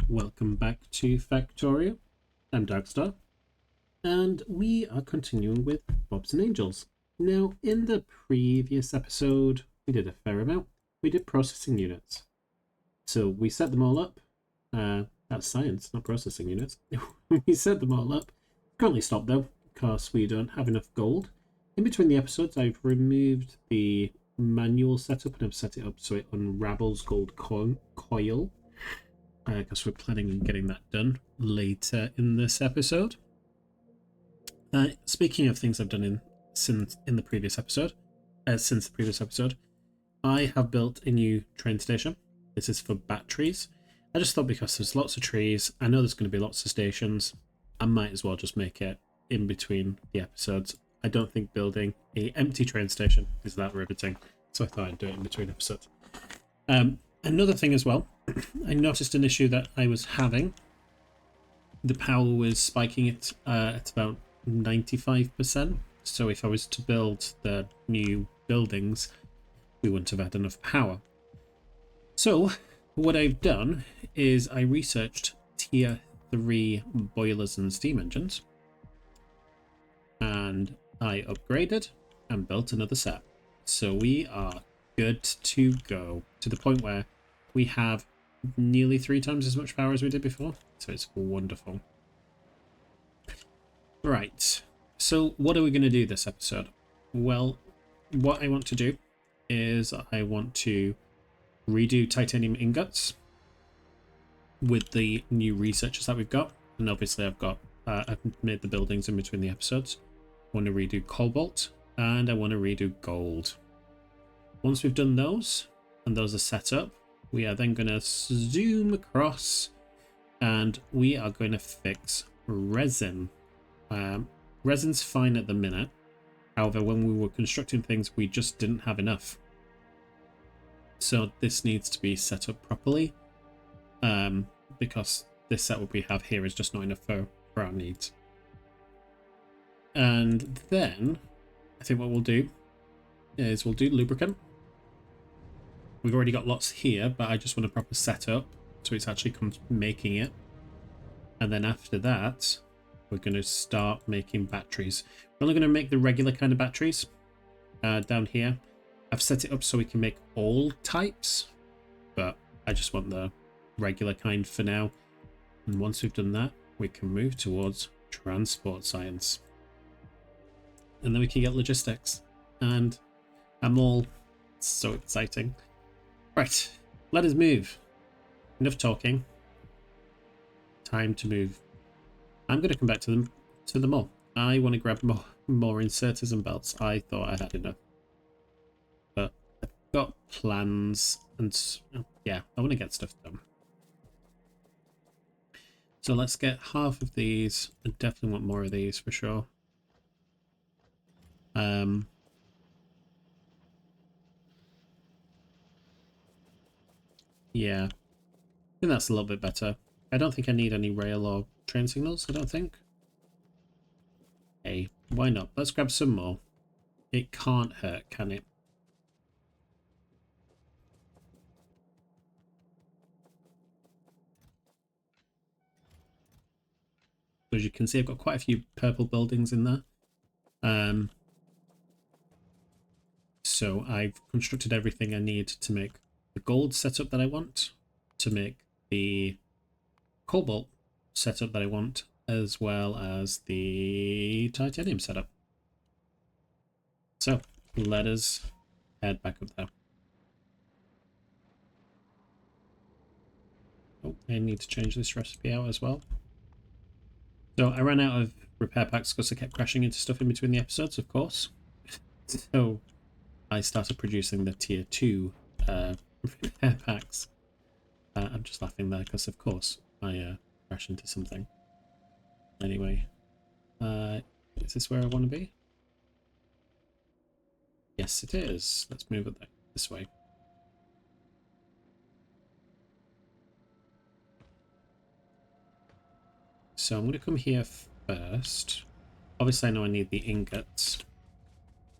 Welcome back to Factorio. I'm Darkstar, and we are continuing with Bobs and Angels. Now, in the previous episode, we did a fair amount. We did processing units. So we set them all up. That's science, not processing units. We set them all up. Currently stopped though, because we don't have enough gold. In between the episodes, I've removed the manual setup and I've set it up so it unravels gold coil. Because we're planning on getting that done later in this episode. Speaking of things I've done since the previous episode, I have built a new train station. This is for batteries. I just thought because there's lots of trees, I know there's going to be lots of stations, I might as well just make it in between the episodes. I don't think building an empty train station is that riveting, so I thought I'd do it in between episodes. Another thing as well, I noticed an issue that I was having. The power was spiking it at about 95%. So if I was to build the new buildings, we wouldn't have had enough power. So what I've done is I researched tier 3 boilers and steam engines. And I upgraded and built another set. So we are good to go, to the point where we have nearly 3 times as much power as we did before, so it's wonderful. Right, so what are we going to do this episode? Well, what I want to do is I want to redo titanium ingots with the new researchers that we've got, and obviously I've made the buildings in between the episodes. I want to redo cobalt, and I want to redo gold. Once we've done those, and those are set up, we are then going to zoom across and we are going to fix resin. Resin's fine at the minute. However, when we were constructing things, we just didn't have enough. So this needs to be set up properly, because this setup we have here is just not enough for our needs. And then I think what we'll do is we'll do lubricant. We've already got lots here, but I just want a proper setup so it's actually making it. And then after that, we're going to start making batteries. We're only going to make the regular kind of batteries down here. I've set it up so we can make all types, but I just want the regular kind for now. And once we've done that, we can move towards transport science. And then we can get logistics. And I'm all so exciting. Right, let us move. Enough talking. Time to move. I'm going to come back to them all. I want to grab more inserters and belts. I thought I had enough, but I've got plans, and yeah, I want to get stuff done. So let's get half of these. I definitely want more of these for sure. Yeah, I think that's a little bit better. I don't think I need any rail or train signals, I don't think. Hey, why not? Let's grab some more. It can't hurt, can it? As you can see, I've got quite a few purple buildings in there. So I've constructed everything I need to make the gold setup that I want, to make the cobalt setup that I want, as well as the titanium setup. So let us head back up there. Oh, I need to change this recipe out as well. So I ran out of repair packs because I kept crashing into stuff in between the episodes, of course. So I started producing the tier 2 repair packs. I'm just laughing there because, of course, I crash into something. Anyway, is this where I want to be? Yes, it is. Let's move it this way. So I'm going to come here first. Obviously, I know I need the ingots.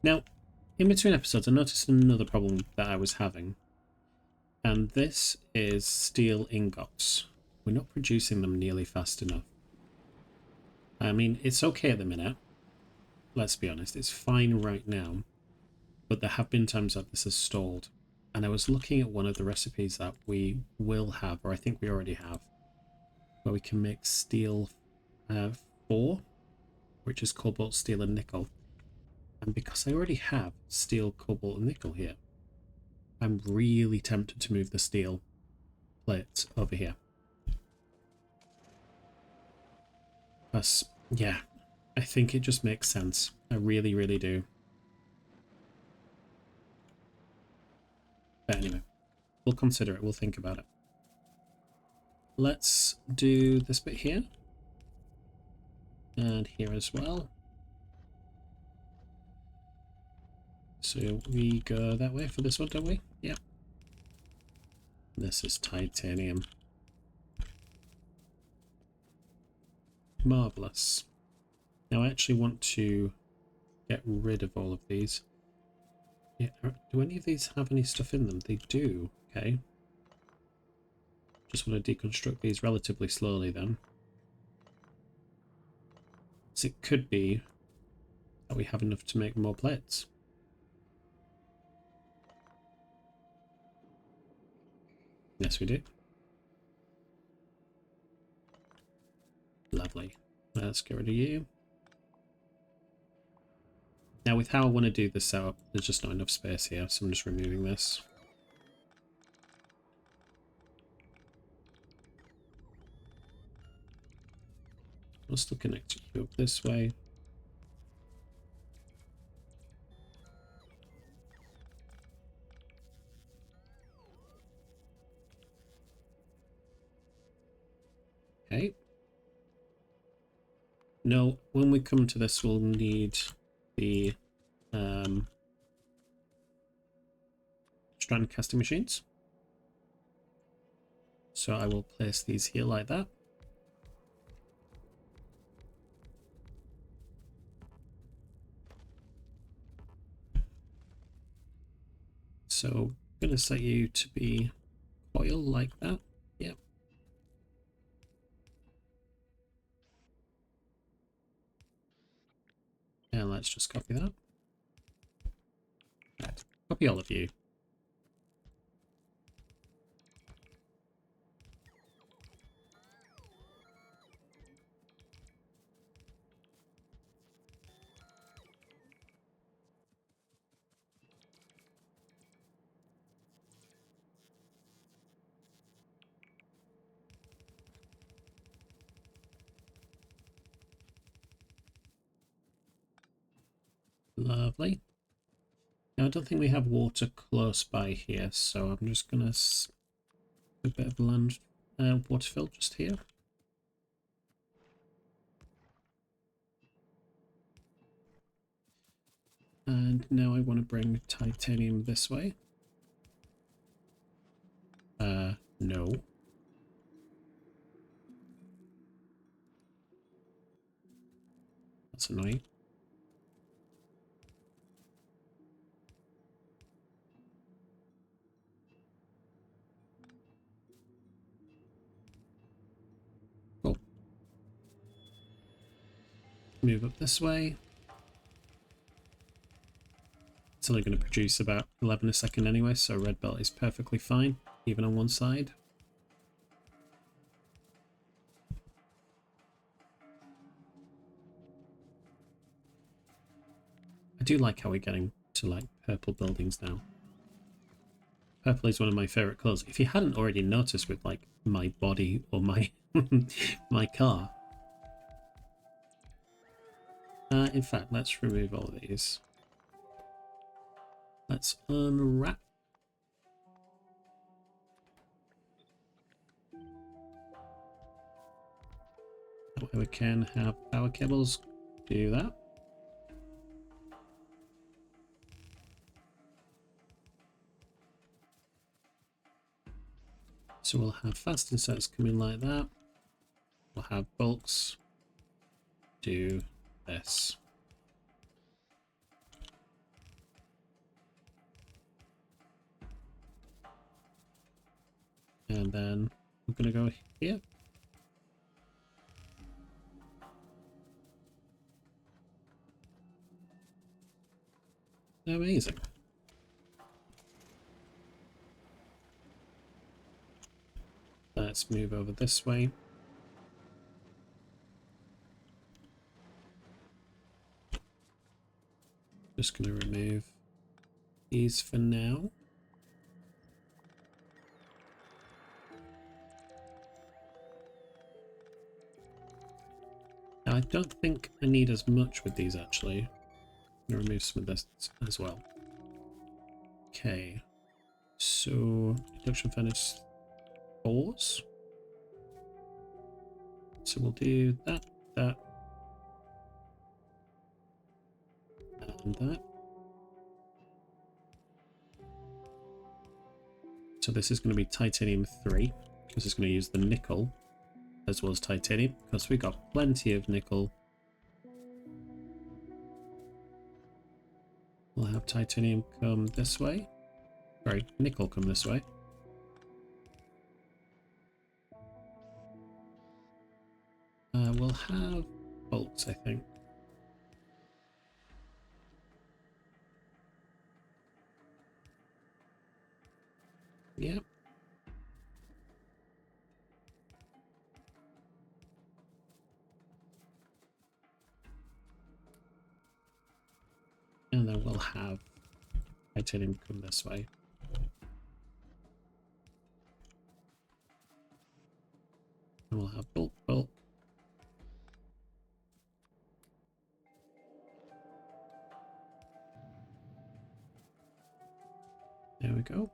Now, in between episodes, I noticed another problem that I was having. And this is steel ingots. We're not producing them nearly fast enough. I mean, it's okay at the minute. Let's be honest, it's fine right now. But there have been times that this has stalled. And I was looking at one of the recipes that we will have, or I think we already have, where we can make steel 4, which is cobalt, steel, and nickel. And because I already have steel, cobalt, and nickel here, I'm really tempted to move the steel plates over here. Plus, yeah, I think it just makes sense. I really, really do. But anyway, we'll consider it. We'll think about it. Let's do this bit here. And here as well. So we go that way for this one, don't we? Yep. This is titanium. Marvellous. Now I actually want to get rid of all of these. Yeah, do any of these have any stuff in them? They do. Okay. Just want to deconstruct these relatively slowly then. So it could be that we have enough to make more plates. Yes, we do. Lovely. Let's get rid of you. Now with how I want to do this setup, there's just not enough space here, so I'm just removing this. I'll still connect you up this way. Okay. No, when we come to this, we'll need the strand casting machines. So I will place these here like that. So I'm going to set you to be coil like that. Yep. And let's just copy that. Right. Copy all of you. Lovely. Now I don't think we have water close by here, so I'm just going to a bit of land water fill just here. And now I want to bring titanium this way. No. That's annoying. Cool. Move up this way. It's only going to produce about 11 a second anyway, so red belt is perfectly fine, even on one side. I do like how we're getting to like purple buildings now. Purple is one of my favourite colours. If you hadn't already noticed with like my body or my my car. In fact, let's remove all of these. Let's unwrap. That way we can have power cables do that. So we'll have fast inserts come in like that. We'll have bolts do this. And then we're going to go here. Amazing. Let's move over this way. Just going to remove these for now. Now, I don't think I need as much with these actually. I'm going to remove some of this as well. Okay, so induction furnace 4s. So we'll do that, that, and that. So this is going to be titanium 3, because it's going to use the nickel as well as titanium, because we got plenty of nickel. We'll have titanium come this way. Sorry, nickel come this way. We'll have bolts, I think. Yep. And then we'll have titanium come this way. And we'll have bulk, bulk. There we go.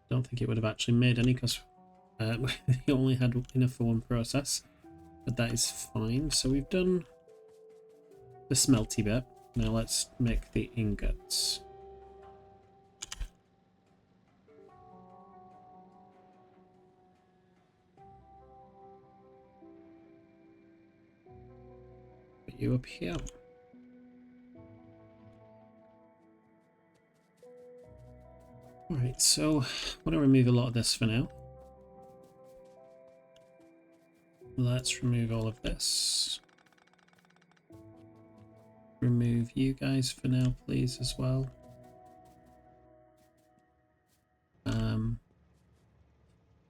Don't think it would have actually made any because we only had enough for one process, but that is fine. So we've done the smelty bit. Now let's make the ingots. Put you up here. Alright, so I want to remove a lot of this for now. Let's remove all of this. Remove you guys for now, please, as well.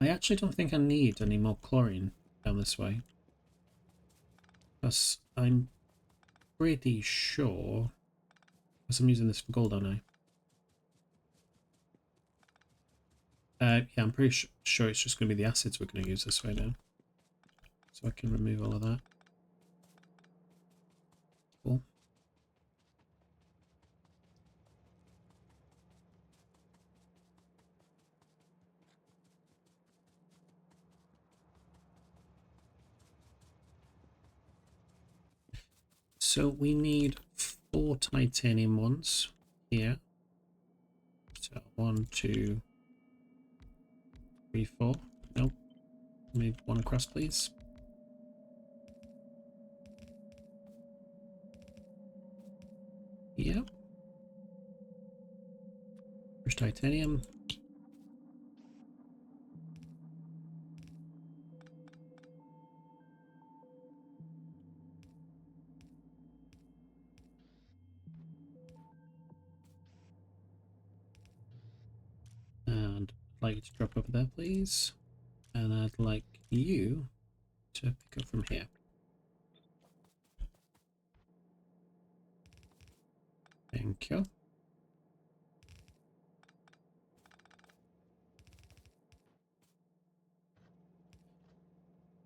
I actually don't think I need any more chlorine down this way. Because I'm pretty sure... Because I'm using this for gold, aren't I? Yeah, I'm pretty sure it's just going to be the acids we're going to use this way now. So I can remove all of that. Cool. So we need 4 titanium ones here. So 1, 2, 3, 4. Nope. Move one across, please. Yep. First titanium. And I'd like you to drop over there, please. And I'd like you to pick up from here. Thank you.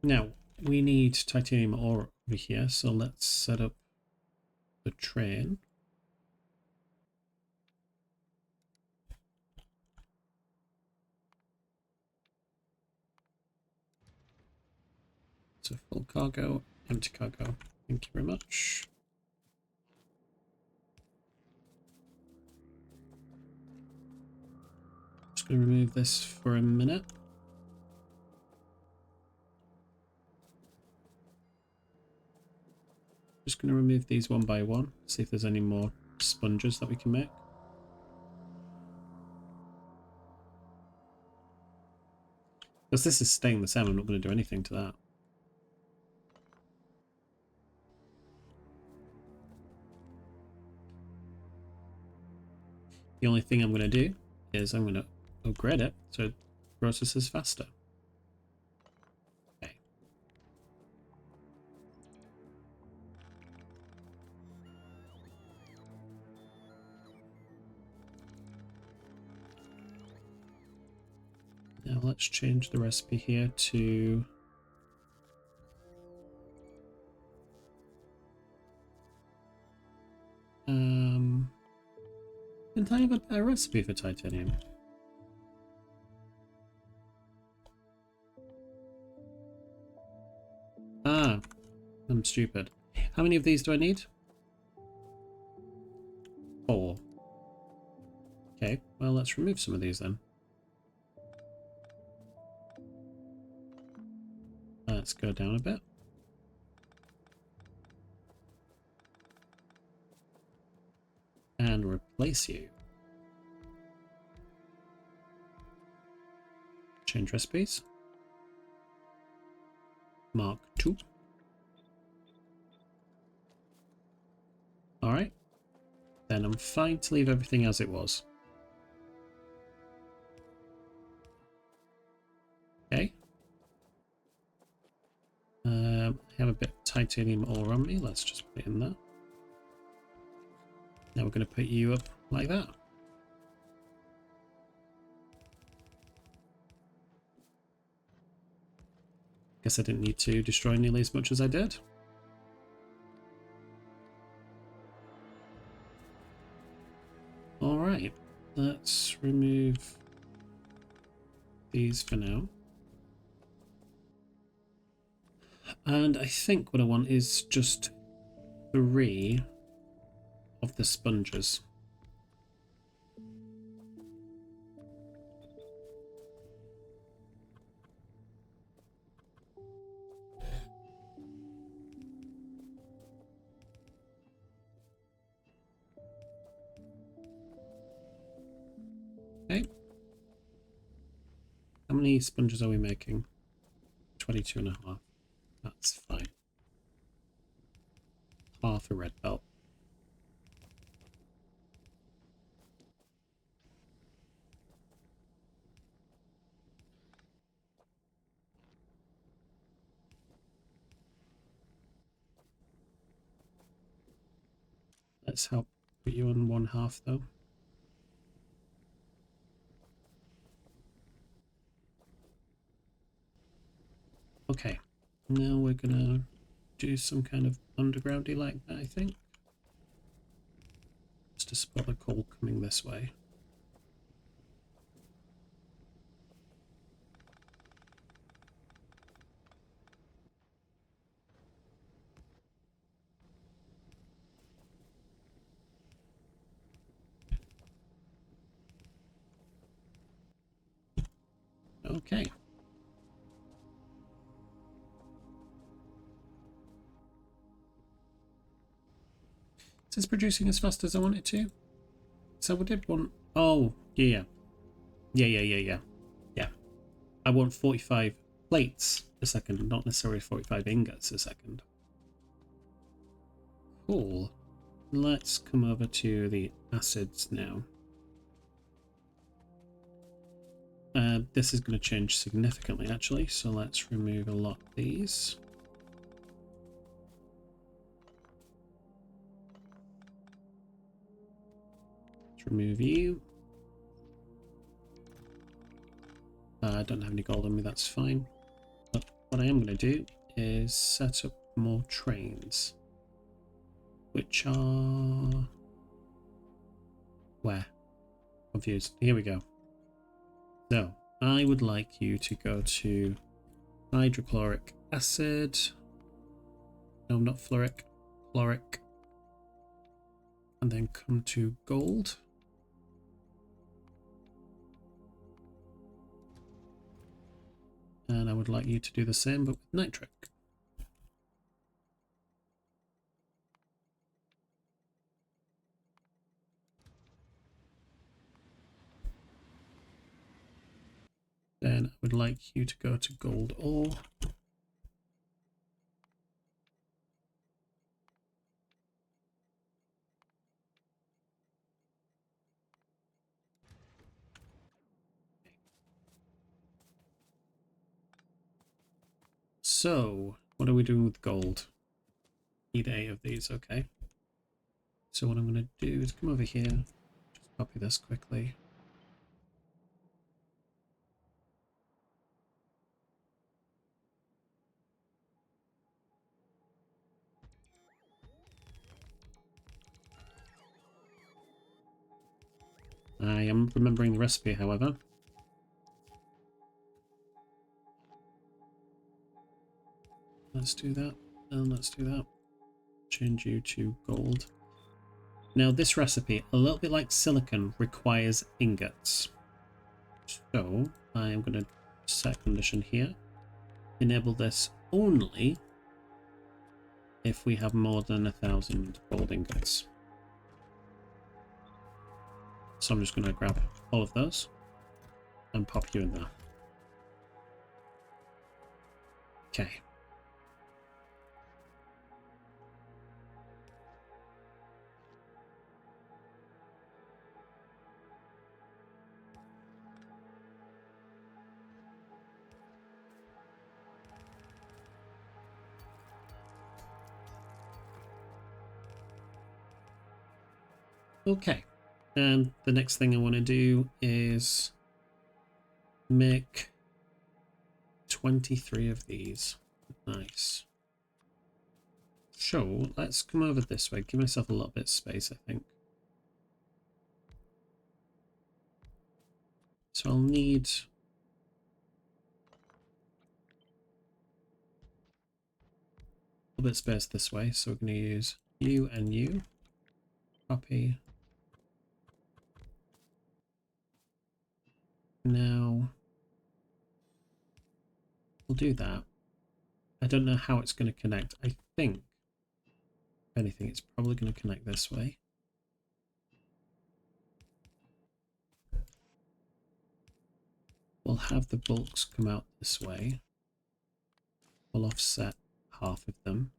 Now, we need titanium ore over here, so let's set up the train. So full cargo, empty cargo. Thank you very much. Just going to remove this for a minute. Just going to remove these one by one, see if there's any more sponges that we can make. Because this is staying the same, I'm not going to do anything to that. The only thing I'm going to do is I'm going to upgrade it so it processes faster. Okay. Now let's change the recipe here to didn't I have a recipe for titanium? Ah, I'm stupid. How many of these do I need? 4. Okay, well let's remove some of these then. Let's go down a bit. And replace you. Change recipes. Mark 2. Alright. Then I'm fine to leave everything as it was. Okay. I have a bit of titanium ore on me. Let's just put it in there. Now we're going to put you up like that. Guess I didn't need to destroy nearly as much as I did. Alright, let's remove these for now. And I think what I want is just 3 of the sponges. Okay. How many sponges are we making? 22.5. That's fine. Half a red belt. Let's help put you on 1/2 though. Okay, now we're gonna do some kind of undergroundy like that, I think. Just to spot the coal coming this way. Okay. Is this producing as fast as I want it to? So we did want... Oh, yeah. Yeah. I want 45 plates a second, not necessarily 45 ingots a second. Cool. Let's come over to the acids now. This is going to change significantly, actually, so let's remove a lot of these. Let's remove you. I don't have any gold on me, that's fine. But what I am going to do is set up more trains. Which are... Where? Confused. Here we go. So, I would like you to go to hydrochloric acid. No, not fluoric. Chloric. And then come to gold. And I would like you to do the same, but with nitric. Then I would like you to go to gold ore. So, what are we doing with gold? Need 8 of these, okay. So what I'm going to do is come over here, just copy this quickly. I am remembering the recipe, however. Let's do that, and let's do that. Change you to gold. Now this recipe, a little bit like silicon, requires ingots. So I am going to set a condition here. Enable this only if we have more than 1,000 gold ingots. So I'm just going to grab all of those and pop you in there. Okay. Okay, and the next thing I want to do is make 23 of these. Nice. So let's come over this way. Give myself a little bit of space, I think. So I'll need a little bit of space this way. So we're going to use you and you. Copy. Now we'll do that. I don't know how it's going to connect. I think, if anything, it's probably going to connect this way. We'll have the bulks come out this way. We'll offset half of them.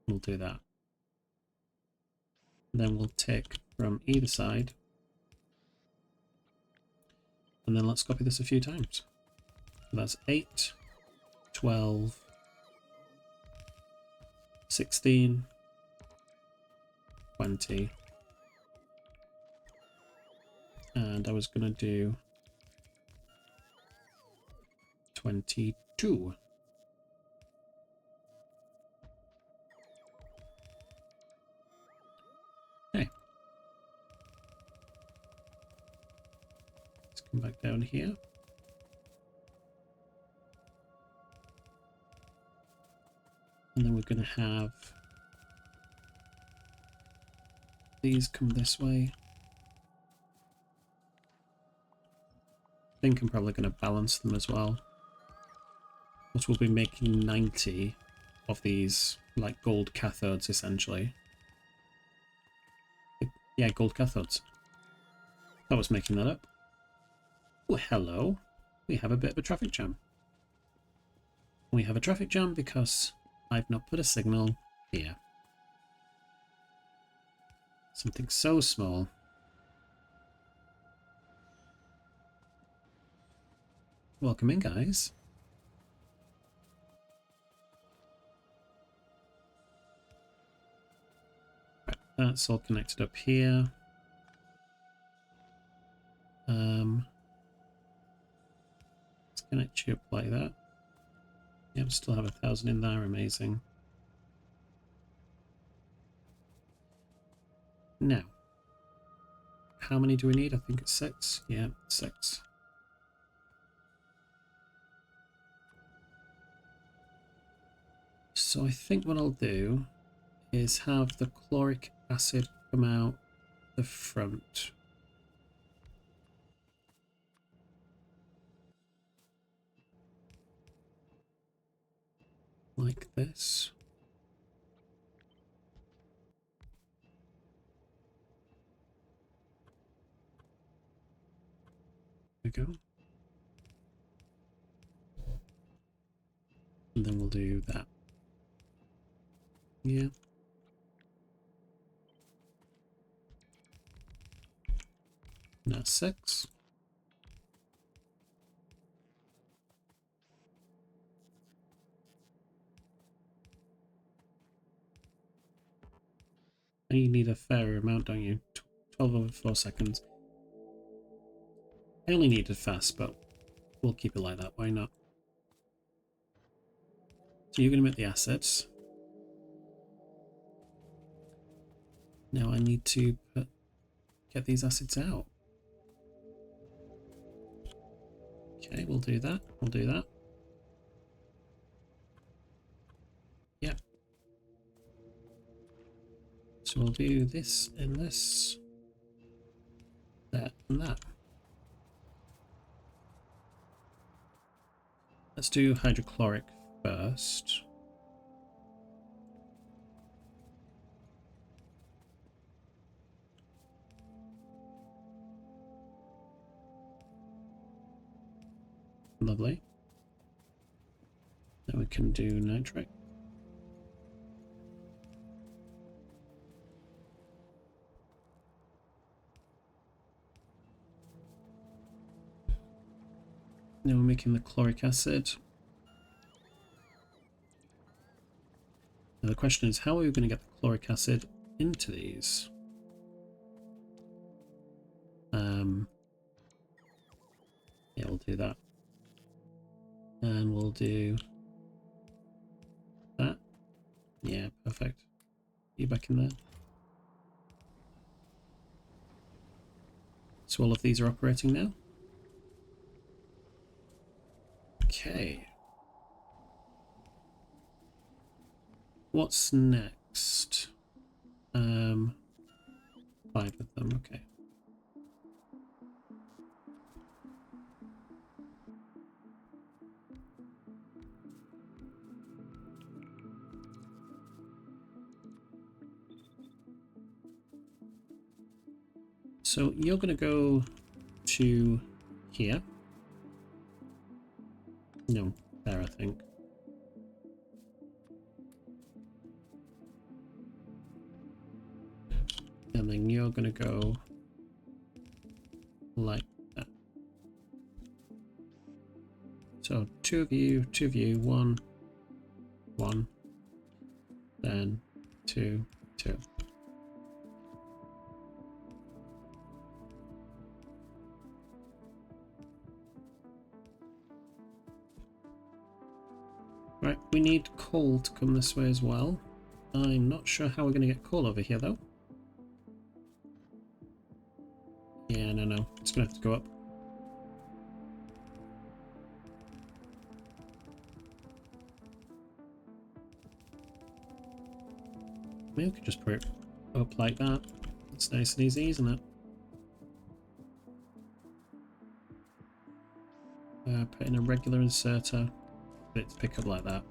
We'll do that. And then we'll tick from either side. And then let's copy this a few times. So that's 8, 12, 16, 20. And I was going to do 22. Okay. Let's come back down here. And then we're going to have these come this way. I think I'm probably going to balance them as well. But we'll be making 90 of these, like, gold cathodes, essentially. Yeah, gold cathodes. I was making that up. Oh, hello. We have a bit of a traffic jam. We have a traffic jam because I've not put a signal here. Something so small. Welcome in, guys. Right, that's all connected up here. Let's connect you up like that. Yep, still have 1,000 in there. Amazing. Now, how many do we need? I think it's 6. Yeah, 6. So I think what I'll do is have the chloric acid come out the front. Like this. There we go. And then we'll do that. Yeah. Now 6. you need a fair amount, don't you? 12 over 4 seconds. I only need it fast, but we'll keep it like that. Why not? So you're going to make the assets. Now I need to get these assets out. Okay, we'll do that. We'll do that. Yep. So we'll do this and this, that and that. Let's do hydrochloric first. Lovely. Then we can do nitrate. Now we're making the chloric acid. Now the question is, how are we going to get the chloric acid into these? Yeah, we'll do that. And we'll do that. Yeah, perfect. You back in there. So all of these are operating now. Okay. What's next? 5 of them, okay. So you're going to go to here. No, there I think. And then you're going to go like that. So two of you, 1, 1, then 2, 2. Right, we need coal to come this way as well. I'm not sure how we're going to get coal over here though. Yeah, no. It's going to have to go up. Maybe we could just put it up like that. It's nice and easy, isn't it? Put in a regular inserter. Get it to pick up like that.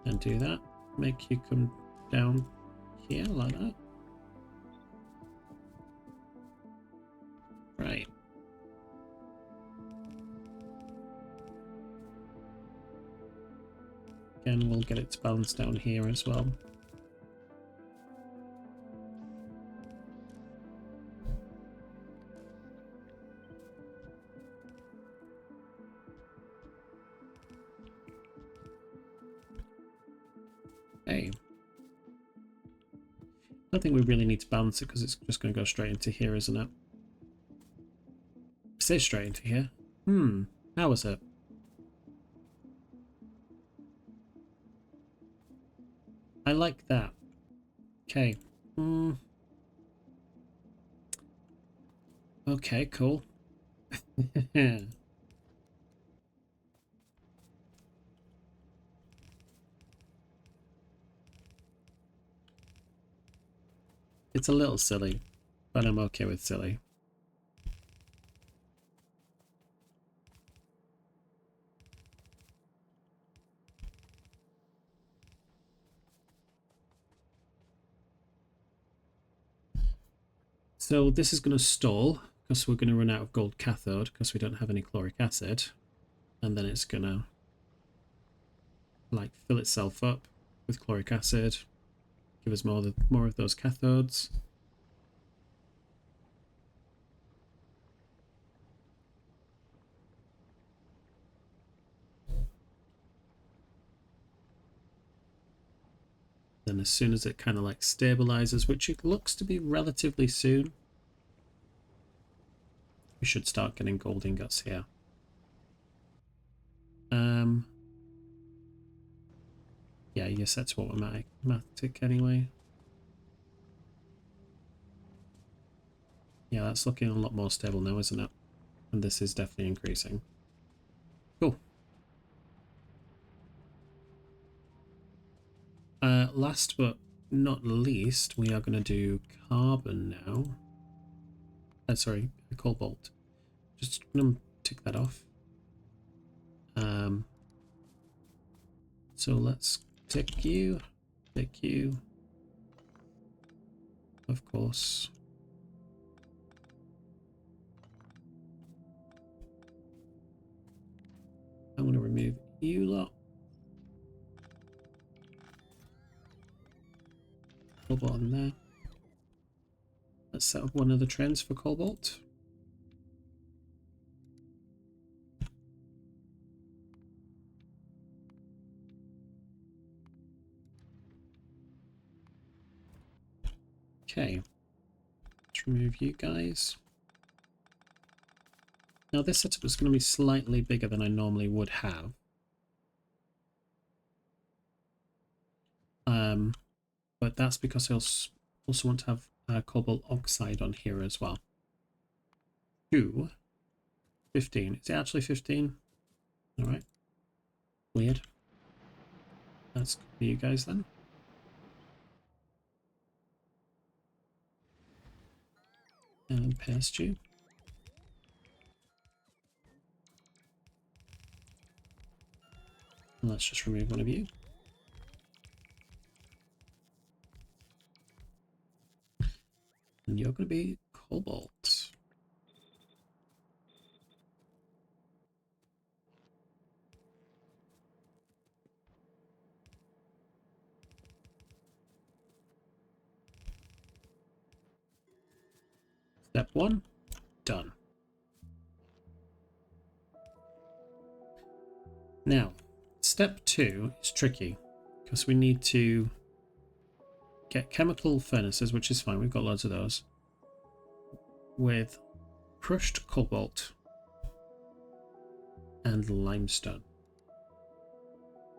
And do that. Make you come down here like that. Right. Again, we'll get it to balance down here as well. Okay. I don't think we really need to balance it because it's just going to go straight into here, isn't it? It says straight into here. How was it? I like that. Okay. Okay, cool. It's a little silly, but I'm okay with silly. So this is going to stall because we're going to run out of gold cathode because we don't have any chloric acid, and then it's going to like fill itself up with chloric acid, give us more of those cathodes. Then as soon as it kind of like stabilizes, which it looks to be relatively soon, we should start getting gold ingots here. Yeah, you're set to automatic anyway. Yeah, that's looking a lot more stable now, isn't it? And this is definitely increasing. Cool. Last but not least, we are going to do carbon now. Sorry, cobalt. Just going to tick that off. So let's tick you, of course. I'm going to remove you lot. Cobalt on there. Let's set up one of the trains for cobalt. Okay. Let's remove you guys. Now this setup is going to be slightly bigger than I normally would have. But that's because I also want to have cobalt oxide on here as well. 15. Is it actually 15? Alright. Weird. That's for you guys then. And paste you. And let's just remove one of you. And you're going to be cobalt. Step 1, done. Now, step 2 is tricky because we need to get chemical furnaces, which is fine, we've got loads of those, with crushed cobalt and limestone.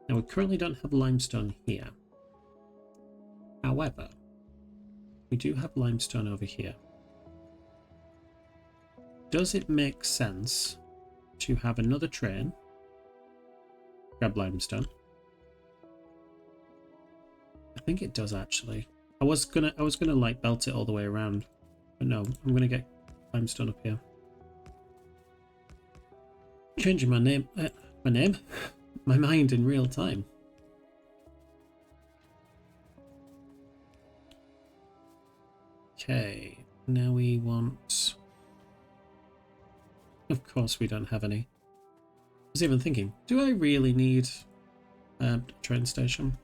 Now, we currently don't have limestone here. However, we do have limestone over here. Does it make sense to have another train grab limestone? I think it does actually. I was gonna like belt it all the way around, but no, I'm gonna get limestone up here. Changing my name, my mind in real time. Okay, now we want. Of course, we don't have any. I was even thinking, do I really need a train station?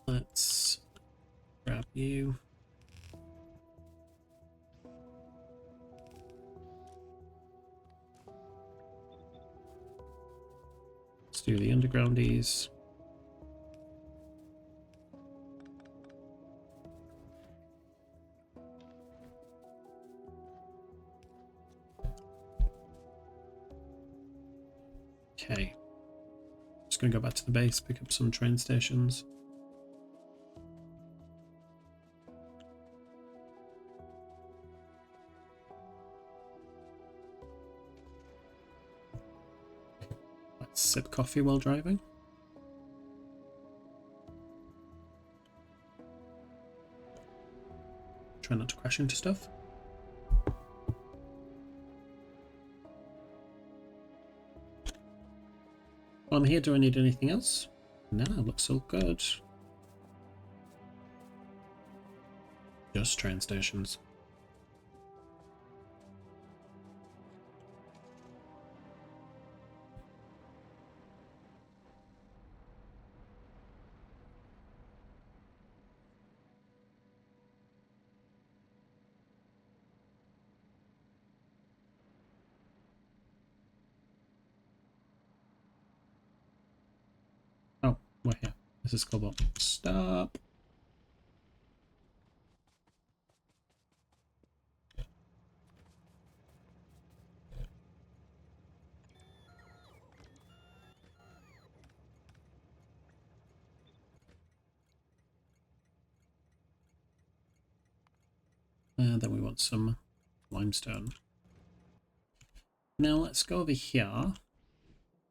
Let's grab you. Let's do the undergroundies. Okay. Just gonna go back to the base, pick up some train stations. Let's sip coffee while driving. Try not to crash into stuff. While I'm here, do I need anything else? No, looks all good. Just train stations. Oh, we're here. This is cobalt. Stop. And then we want some limestone. Now let's go over here.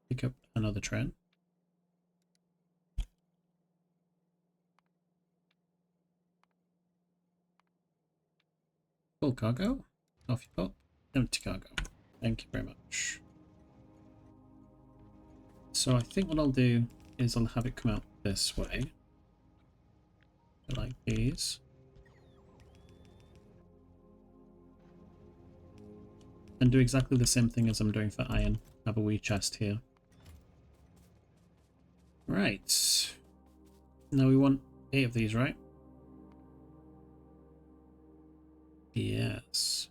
Pick up another train. Full cargo. Off you pop. Empty cargo. Thank you very much. So I think what I'll do is I'll have it come out this way. Like these. And do exactly the same thing as I'm doing for iron. Have a wee chest here. Right. Now we want 8 of these, right? Yes.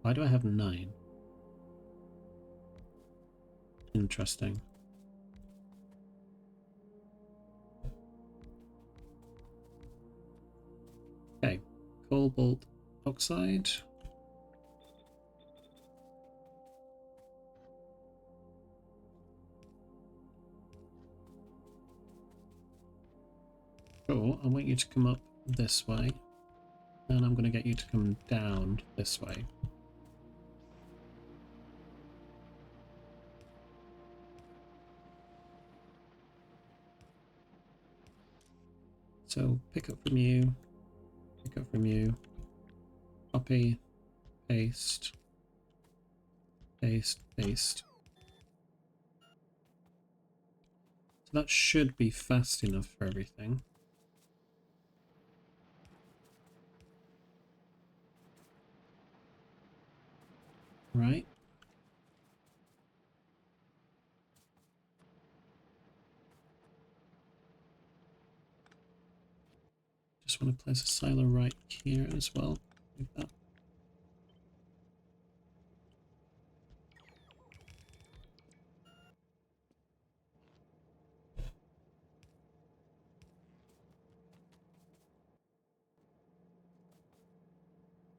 Why do I have 9? Interesting. Okay. Cobalt oxide. Sure, I want you to come up this way. And I'm going to get you to come down this way. So pick up from you, pick up from you, copy, paste, paste, paste. So that should be fast enough for everything. Right. Just want to place a silo right here as well, like that.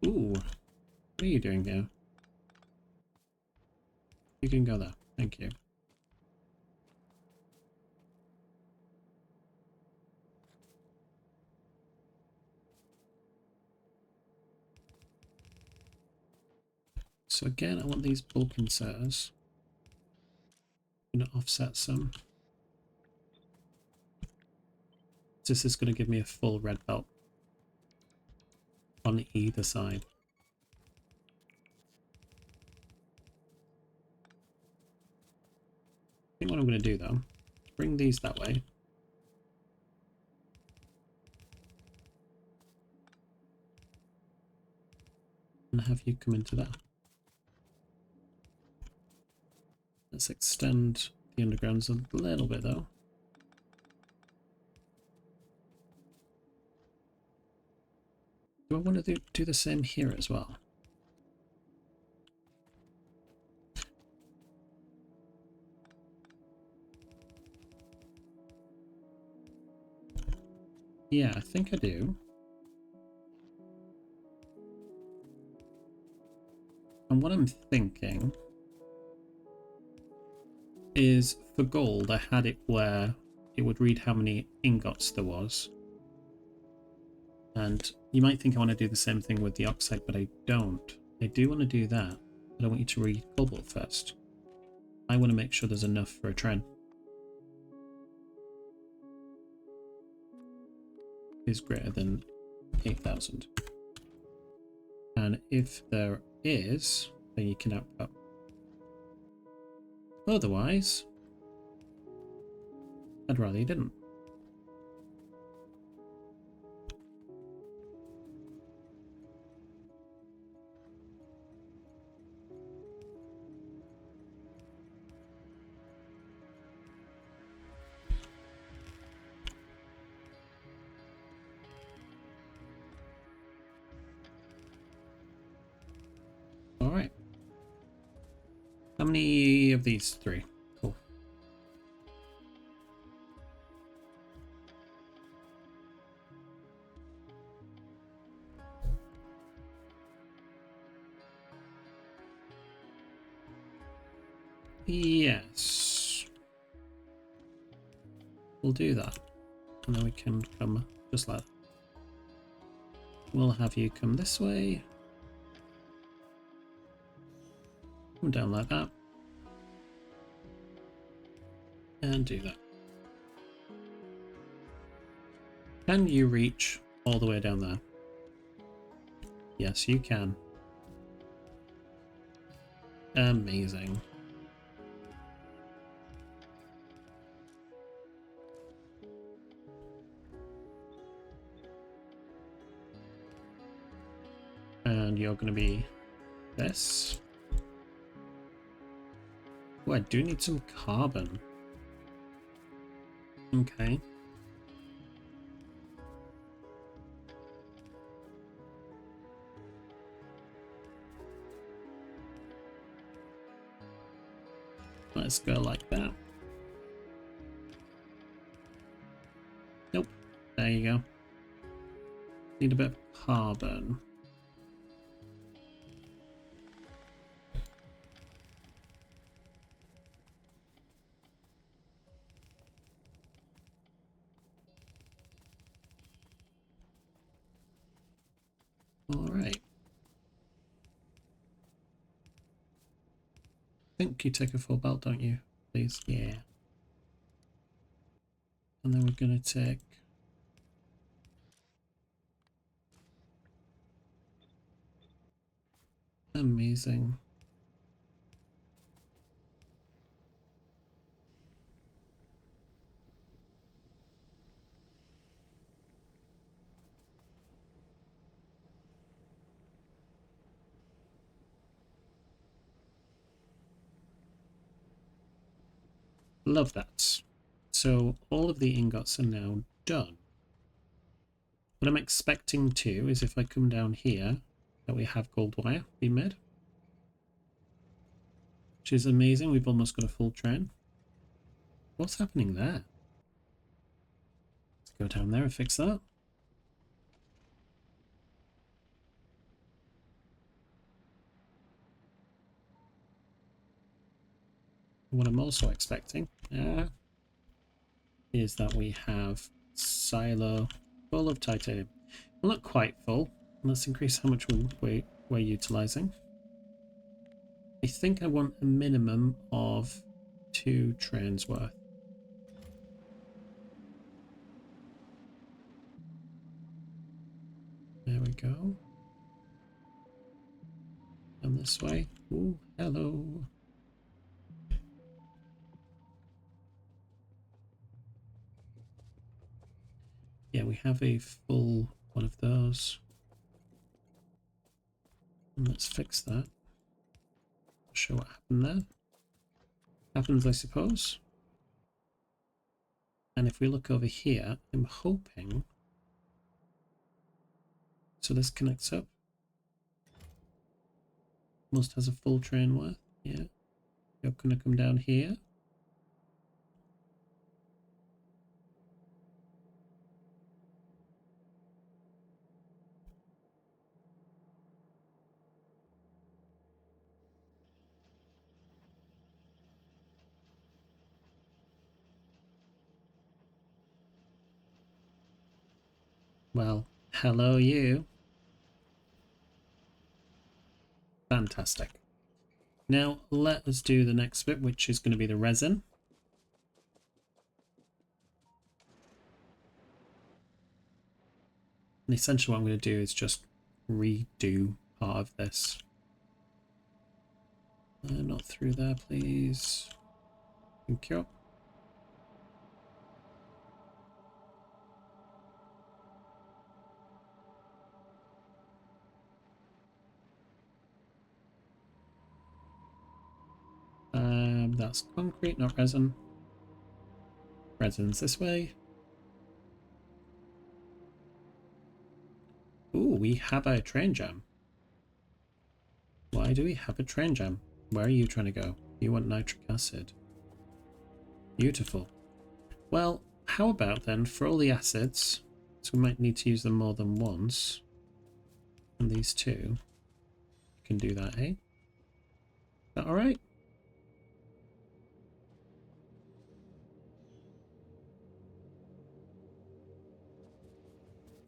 Ooh, what are you doing here? You can go there, thank you. So again, I want these bulk inserters. I'm going to offset some. This is going to give me a full red belt on either side. I think what I'm going to do though, bring these that way. And have you come into that. Let's extend the undergrounds a little bit though. Do I want to do the same here as well? Yeah, I think I do. And what I'm thinking is for gold, I had it where it would read how many ingots there was. And you might think I want to do the same thing with the oxide, but I don't. I do want to do that, but I want you to read cobalt first. I want to make sure there's enough for a train. Is greater than 8,000. And if there is, then you can output. Otherwise, I'd rather you didn't. All right. How many of these? 3. Cool. Yes. We'll do that. And then we can come just like that. We'll have you come this way. Come down like that. And do that. Can you reach all the way down there? Yes, you can. Amazing. And you're going to be this. Oh, I do need some carbon. Okay. Let's go like that. Nope. There you go. Need a bit of carbon. Alright. I think you take a full belt, don't you? Please. Yeah. And then we're going to take... Amazing. Love that. So all of the ingots are now done. What I'm expecting too is if I come down here, that we have gold wire being made. Which is amazing. We've almost got a full train. What's happening there? Let's go down there and fix that. What I'm also expecting is that we have silo full of titanium. Well, not quite full. Let's increase how much we're utilizing. I think I want a minimum of 2 trains worth. There we go. And this way. Ooh, hello. Yeah, we have a full one of those. And let's fix that. Show what happened there. Happens, I suppose. And if we look over here, I'm hoping... So this connects up. Must has a full train worth. Yeah. You're going to come down here. Well, hello you. Fantastic. Now let us do the next bit, which is going to be the resin. And essentially what I'm going to do is just redo part of this. Not through there, please. Thank you. That's concrete, not resin. Resin's this way. Ooh, we have a train jam. Why do we have a train jam? Where are you trying to go? You want nitric acid. Beautiful. Well, how about then, for all the acids, so we might need to use them more than once, and these two, you can do that, eh? Is that alright?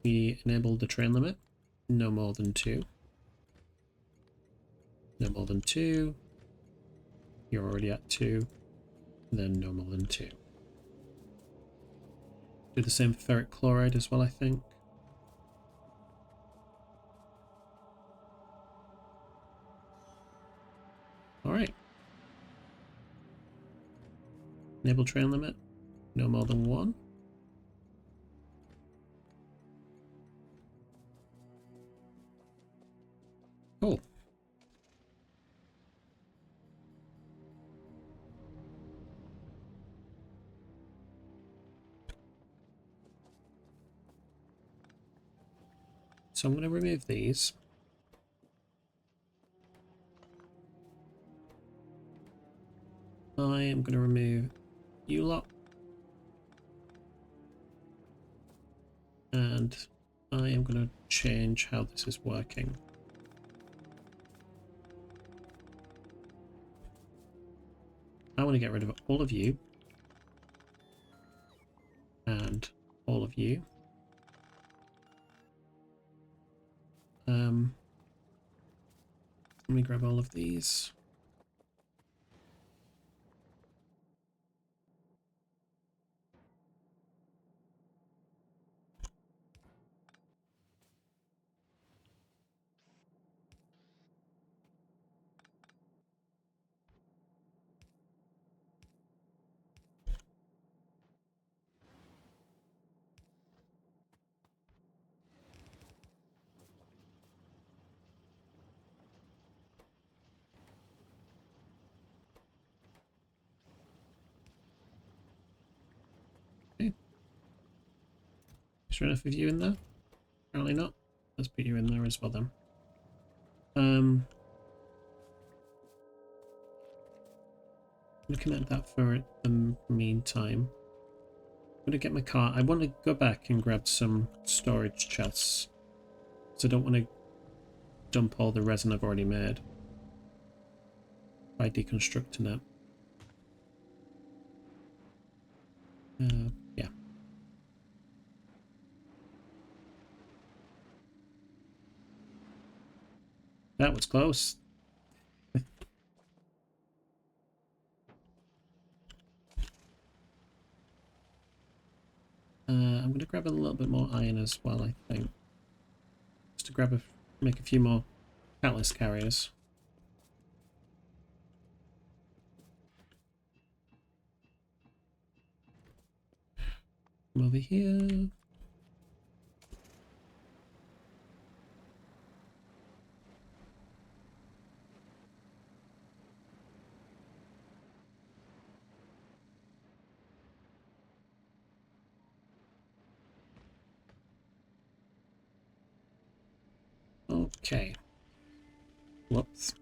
We enabled the train limit, no more than 2. No more than 2. You're already at 2. Then no more than 2. Do the same for ferric chloride as well, I think. Alright. Enable train limit, no more than 1. Cool. So I'm going to remove these. I am going to remove you lot. And I am going to change how this is working. I want to get rid of all of you. And all of you. Let me grab all of these. Okay. Is there enough of you in there? Apparently not. Let's put you in there as well then. Looking at that for the meantime. I'm going to get my car. I want to go back and grab some storage chests. So I don't want to dump all the resin I've already made by deconstructing it. Yeah. That was close. I'm going to grab a little bit more iron as well, I think. Just to make a few more catalyst carriers. Come over here. Okay. Whoops.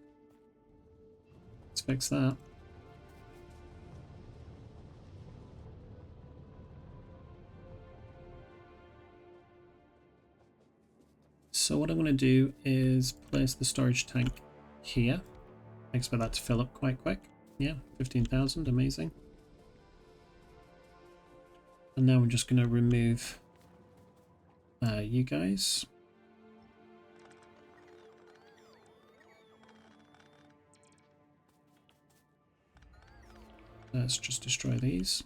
Let's fix that. So what I'm going to do is place the storage tank here. I expect that to fill up quite quick. Yeah, 15,000, amazing. And now we're just going to remove you guys. Let's just destroy these.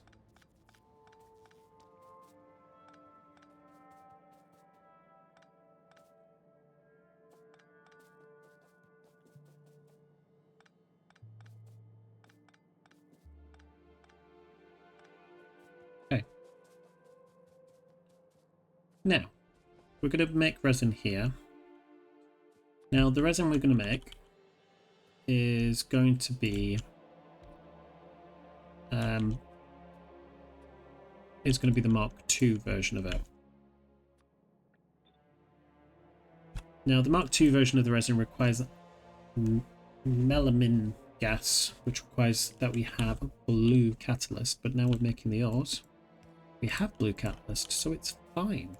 Okay. Now, we're going to make resin here. Now, the resin we're going to make is going to be the Mark II version of it. Now, the Mark II version of the resin requires melamine gas, which requires that we have a blue catalyst, but now we're making the ores. We have blue catalyst, so it's fine.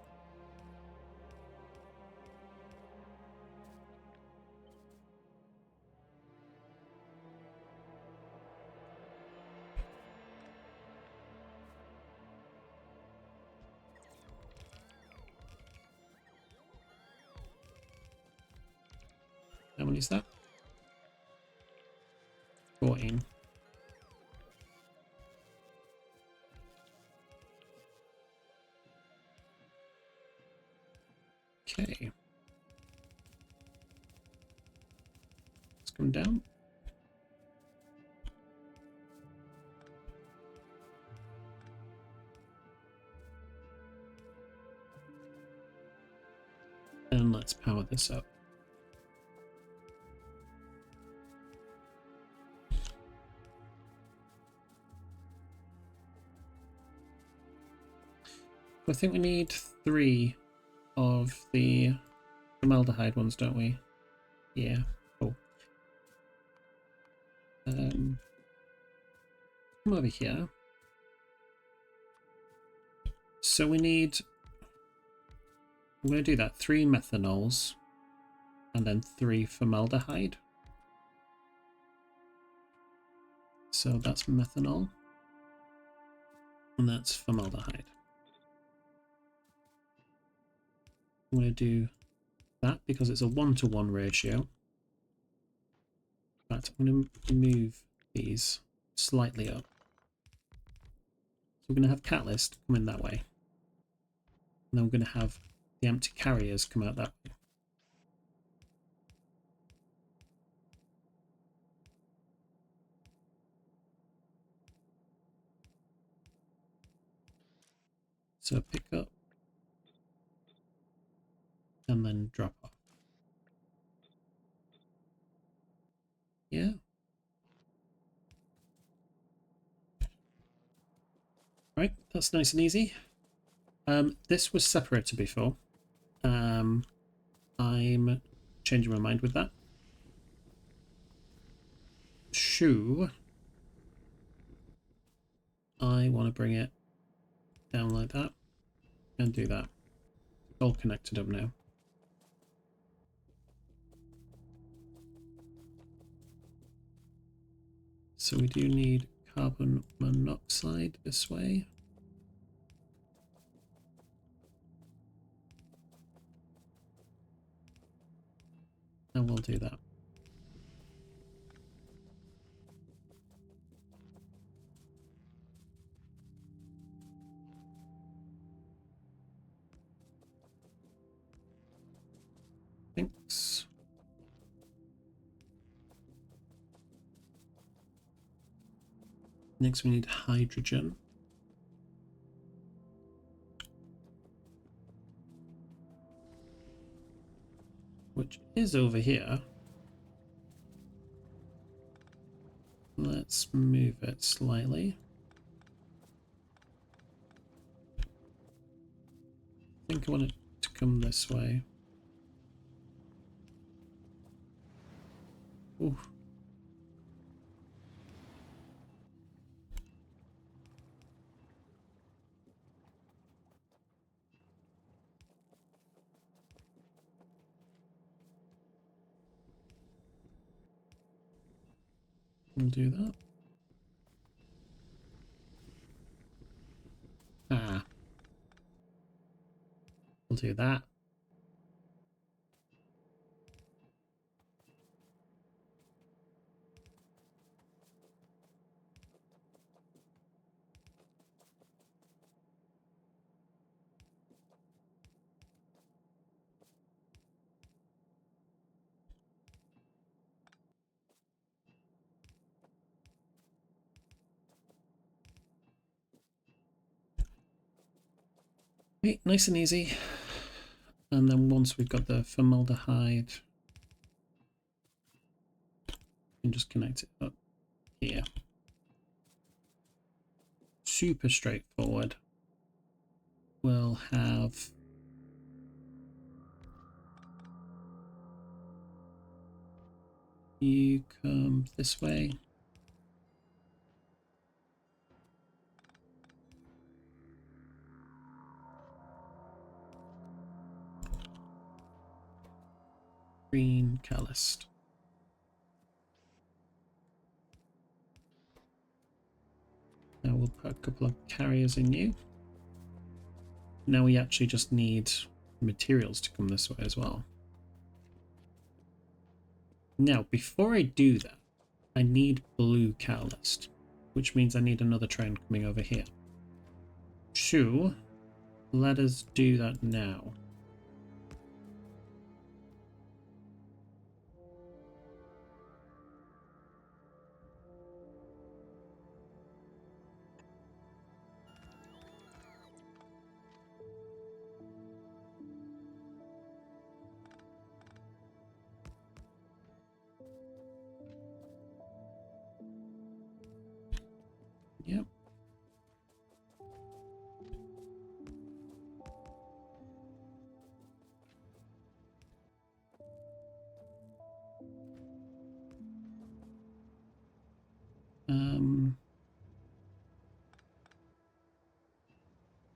How many is that? 14. Okay. Let's come down. And let's power this up. I think we need 3 of the formaldehyde ones, don't we? Yeah, cool. Come over here. So we need... I'm going to do that. 3 methanols and then 3 formaldehyde. So that's methanol and that's formaldehyde. I'm going to do that because it's a 1-to-1 ratio. But I'm going to move these slightly up. So we're going to have catalyst come in that way. And then we're going to have the empty carriers come out that way. So pick up and then drop off. Yeah. Right, that's nice and easy. This was separated before. I'm changing my mind with that. Shoe. I want to bring it down like that and do that. All connected up now. So we do need carbon monoxide this way. And we'll do that. Thanks. Next we need hydrogen. Which is over here. Let's move it slightly. I think I want it to come this way. Ooh. We'll do that. Ah. We'll do that. Okay, nice and easy. And then once we've got the formaldehyde, we can just connect it up here. Super straightforward. We'll have You come this way. Green catalyst. Now we'll put a couple of carriers in you. Now we actually just need materials to come this way as well. Now, before I do that, I need blue catalyst, which means I need another train coming over here. So, let us do that now. Yep.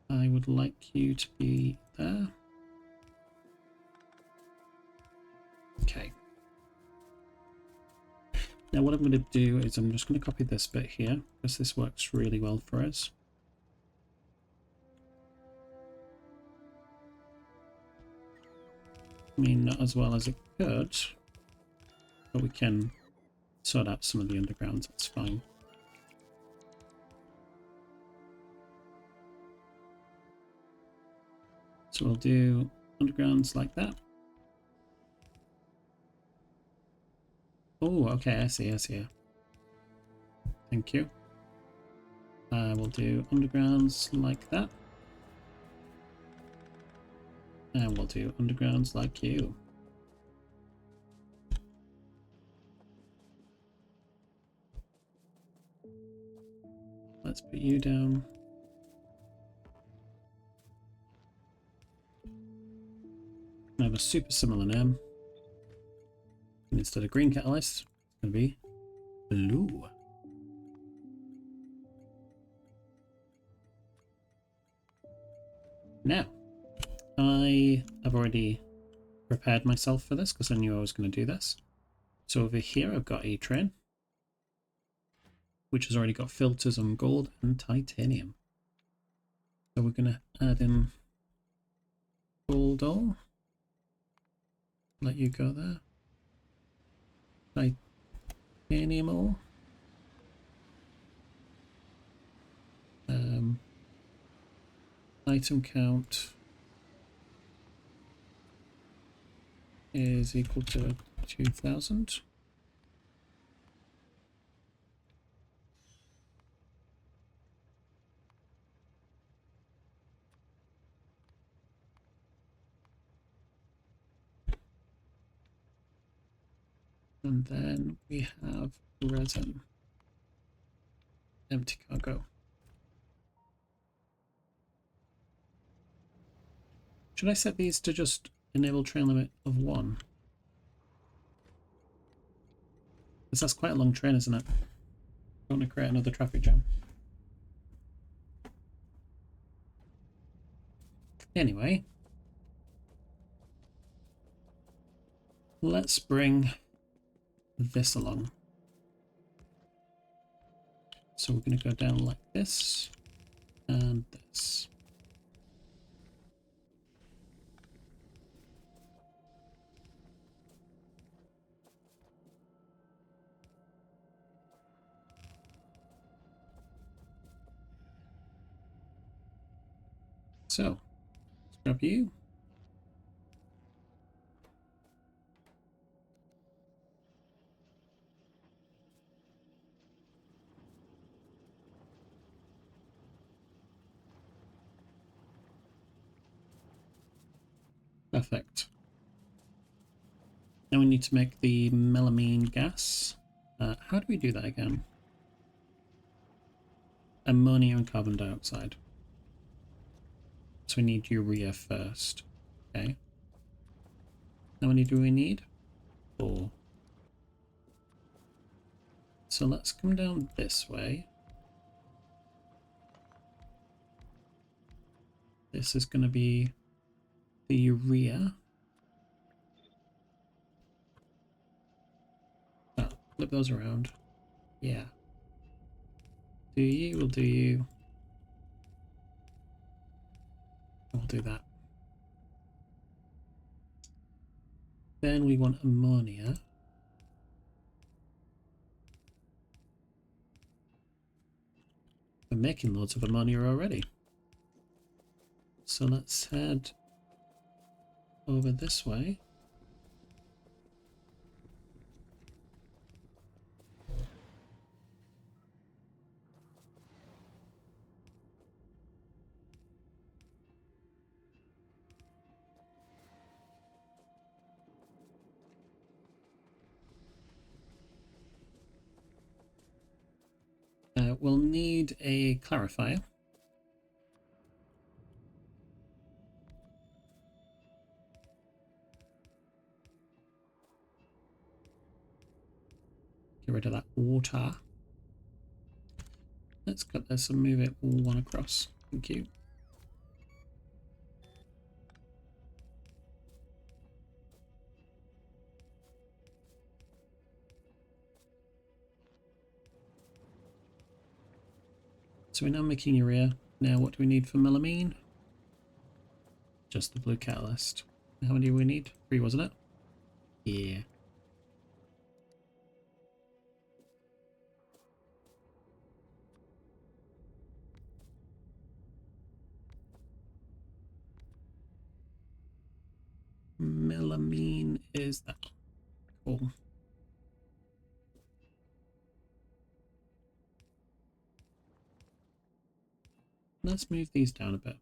I would like you to be there. Okay. Now what I'm going to do is I'm just going to copy this bit here, because this works really well for us. I mean, not as well as it could, but we can sort out some of the undergrounds, that's fine. So we'll do undergrounds like that. Oh, okay, I see. Thank you. We'll do undergrounds like that. And we'll do undergrounds like you. Let's put you down. I have a super similar name. And instead of green catalyst, it's going to be blue. Now, I have already prepared myself for this because I knew I was going to do this. So over here I've got a train, which has already got filters on gold and titanium. So we're going to add in gold ore. Let you go there. Titanium ore. Item count is equal to 2000. And then we have resin. Empty cargo. Should I set these to just enable train limit of 1? Because that's quite a long train, isn't it? Don't want to create another traffic jam. Anyway, let's bring this along. So we're going to go down like this and this. So, let's grab you. Perfect. Now we need to make the melamine gas. How do we do that again? Ammonia and carbon dioxide. So we need urea first. Okay. How many do we need? 4. So let's come down this way. This is going to be the urea. Oh, flip those around. Yeah. Do you? We'll do you. We'll do that. Then we want ammonia. We're making loads of ammonia already. So let's head over this way. We'll need a clarifier. Get rid of that water. Let's cut this and move it one across. Thank you. So we're now making urea. Now what do we need for melamine? Just the blue catalyst. How many do we need? 3, wasn't it? Yeah. Melamine is that. Cool. Let's move these down a bit.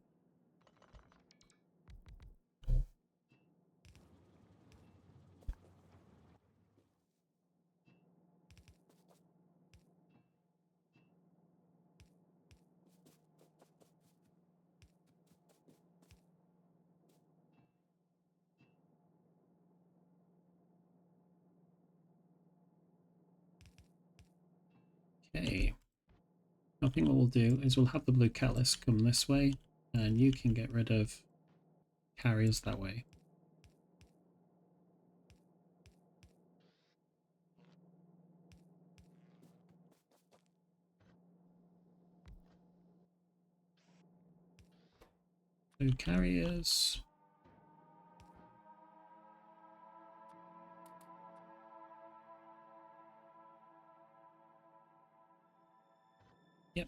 Okay. I think what we'll do is we'll have the blue catalyst come this way, and you can get rid of carriers that way. Blue carriers. Yep.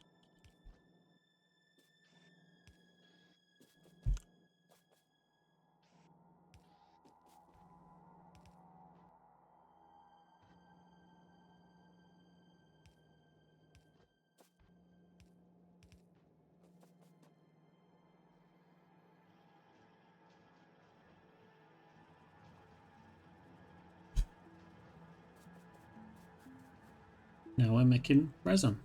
Now we're making resin.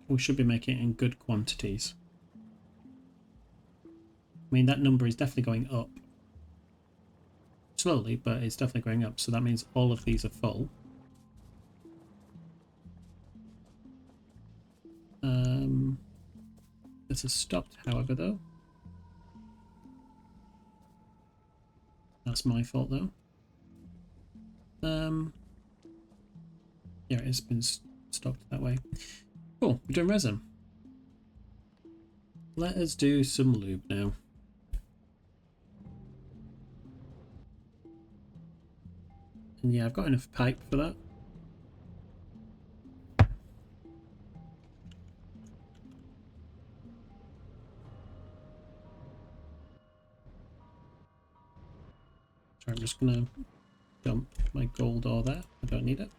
We should be making it in good quantities. I mean, that number is definitely going up. Slowly, but it's definitely going up. So that means all of these are full. This has stopped, however, though. That's my fault, though. Yeah, it's been stopped that way. Cool, we're doing resin. Let us do some lube now. And yeah, I've got enough pipe for that. So I'm just gonna dump my gold ore there. I don't need it.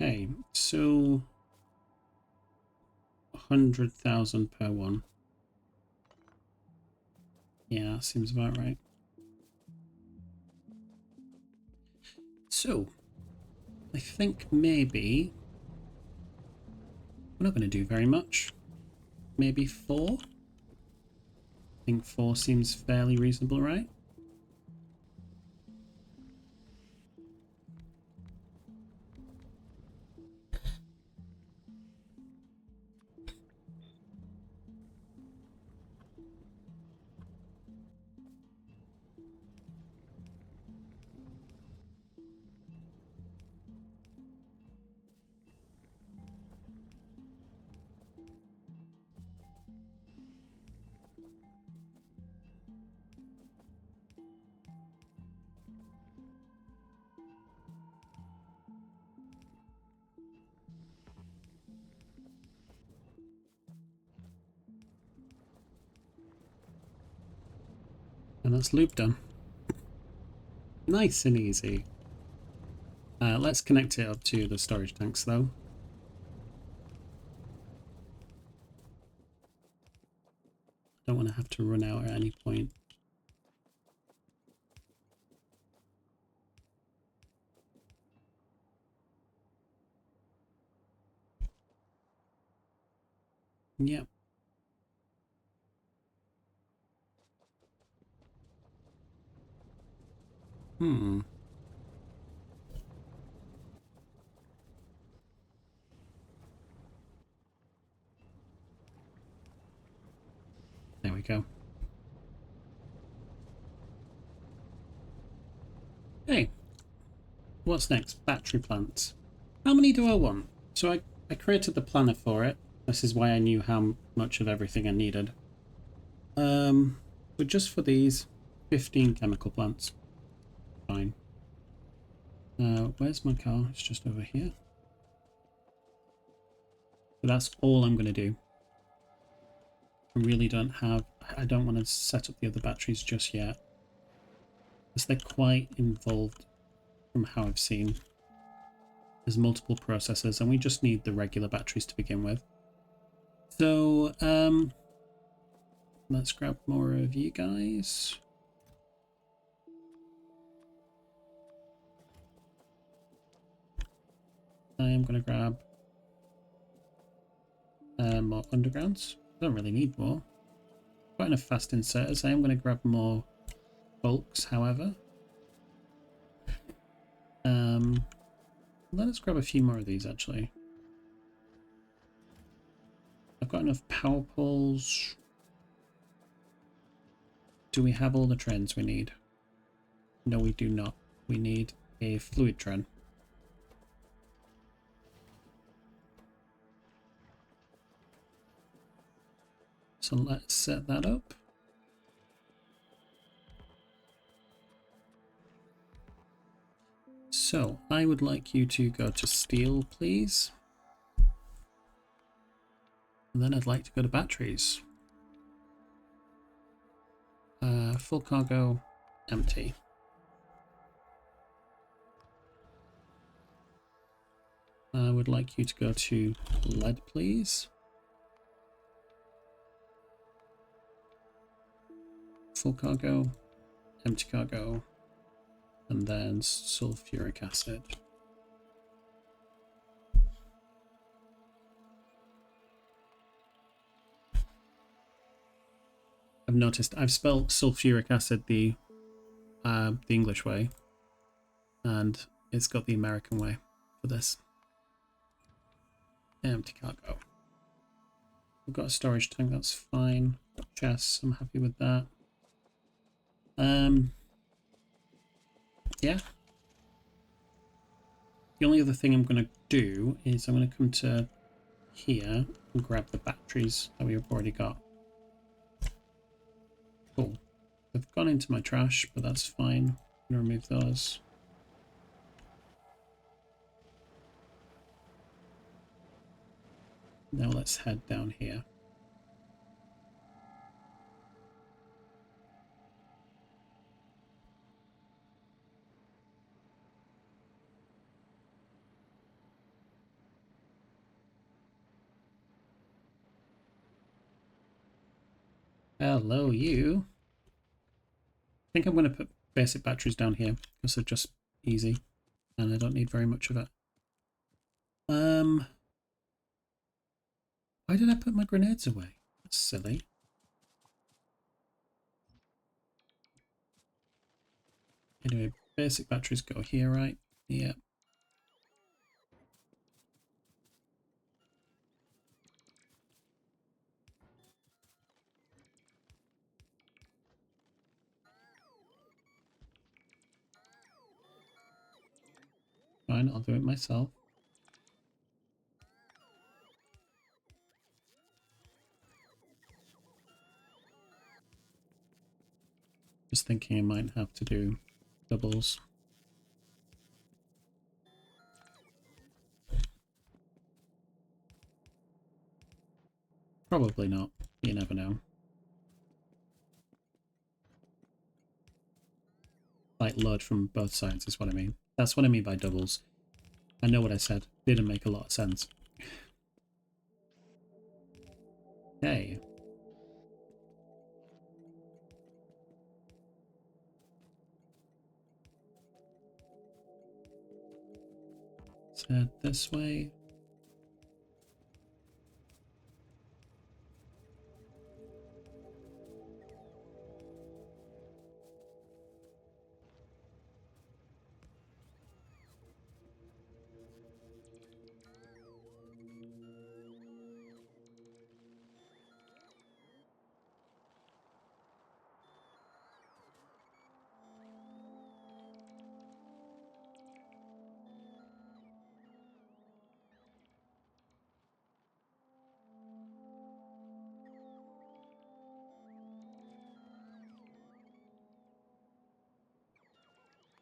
Okay, so 100,000 per one. Yeah, seems about right. So, I think maybe we're not going to do very much. Maybe 4? I think 4 seems fairly reasonable, right? And that's loop done. Nice and easy. Let's connect it up to the storage tanks though. Don't want to have to run out at any point. Yep. Hmm. There we go. Hey, what's next? Battery plants. How many do I want? So I created the planner for it. This is why I knew how much of everything I needed. But just for these, 15 chemical plants. Fine. Where's my car? It's just over here. So that's all I'm going to do. I really don't have... I don't want to set up the other batteries just yet. Because they're quite involved from how I've seen. There's multiple processors and we just need the regular batteries to begin with. So, let's grab more of you guys. I am going to grab more undergrounds. Don't really need more. Quite enough fast inserters. I am going to grab more bulks, however. Let us grab a few more of these, actually. I've got enough power poles. Do we have all the trends we need? No, we do not. We need a fluid tren. So let's set that up. So I would like you to go to steel, please. And then I'd like to go to batteries. Full cargo, empty. I would like you to go to lead, please. Full cargo, empty cargo, and then sulfuric acid. I've noticed I've spelled sulfuric acid the English way, and it's got the American way for this. Empty cargo. We've got a storage tank, that's fine. Got chests, I'm happy with that. Yeah. The only other thing I'm going to do is I'm going to come to here and grab the batteries that we've already got. Cool. They've gone into my trash, but that's fine. I'm going to remove those. Now let's head down here. Hello, you. I think I'm going to put basic batteries down here because they're just easy and I don't need very much of it. Why did I put my grenades away? That's silly. Anyway, basic batteries go here, right? Yeah. Fine, I'll do it myself. Just thinking I might have to do doubles. Probably not. You never know. Like load from both sides is what I mean. That's what I mean by doubles. I know what I said. Didn't make a lot of sense. Okay. Let's head this way.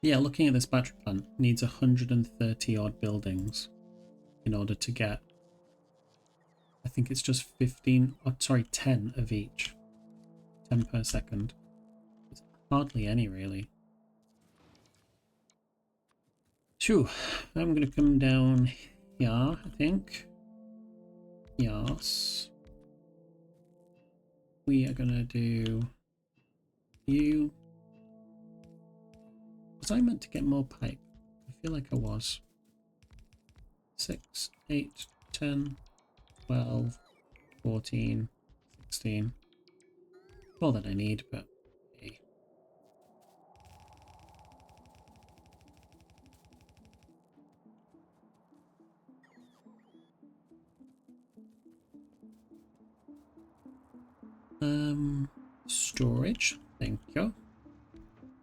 Yeah, looking at this battery plant, needs 130 odd buildings in order to get, I think it's just 15, oh, sorry, 10 of each. 10 per second. It's hardly any, really. Phew, I'm going to come down here, I think. Yes. We are going to do you. Was I meant to get more pipe? I feel like I was. 6, 8, 10, 12, 14, 16. More than I need, but hey. Storage. Thank you.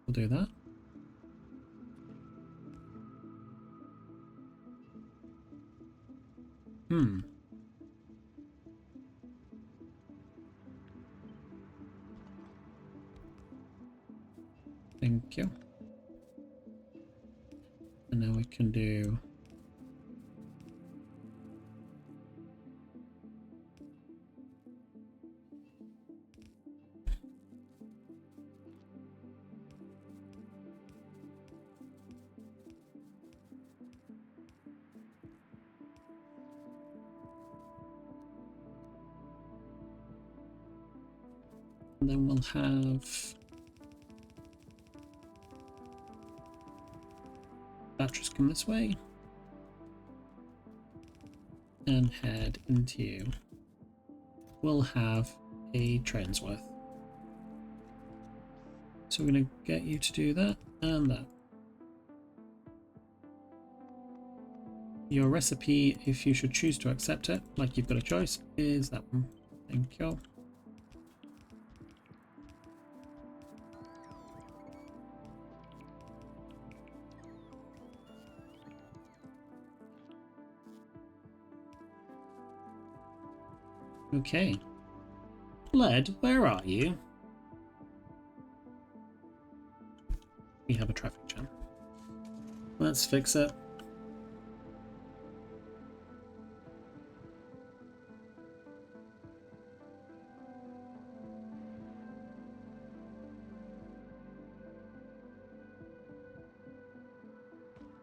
We'll do that. Thank you. And now we can do and then we'll have batteries come this way and head into you. We'll have a train's worth. So we're going to get you to do that and that. Your recipe, if you should choose to accept it, like you've got a choice, is that one. Thank you. Okay. Led, where are you? We have a traffic jam. Let's fix it.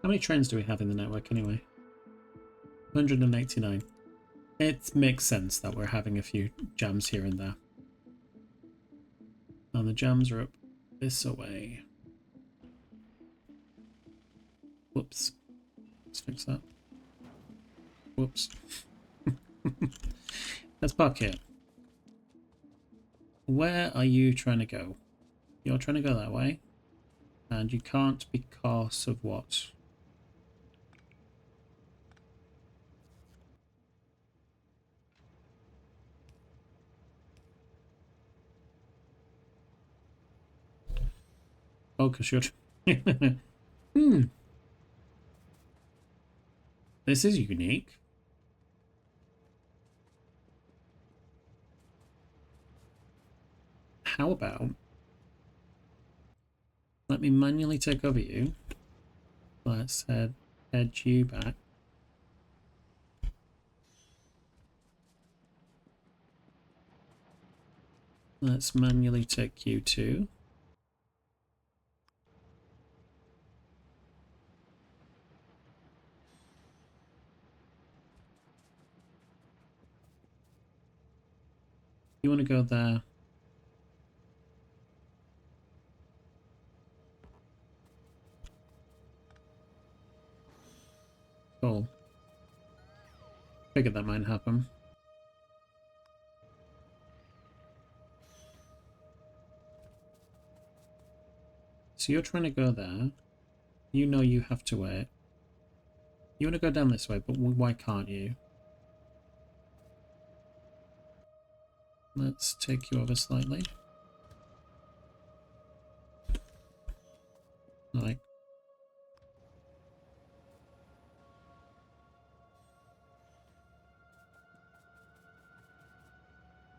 How many trains do we have in the network anyway? 189. It makes sense that we're having a few jams here and there. And the jams are up this away. Whoops. Let's fix that. Whoops. Let's park here. Where are you trying to go? You're trying to go that way. And you can't because of what? Oh, because you're... Hmm. This is unique. How about... Let me manually take over you. Let's head you back. Let's manually take you too. You want to go there? Cool. Figured that might happen. So you're trying to go there. You know you have to wait. You want to go down this way, but why can't you? Let's take you over slightly. Like.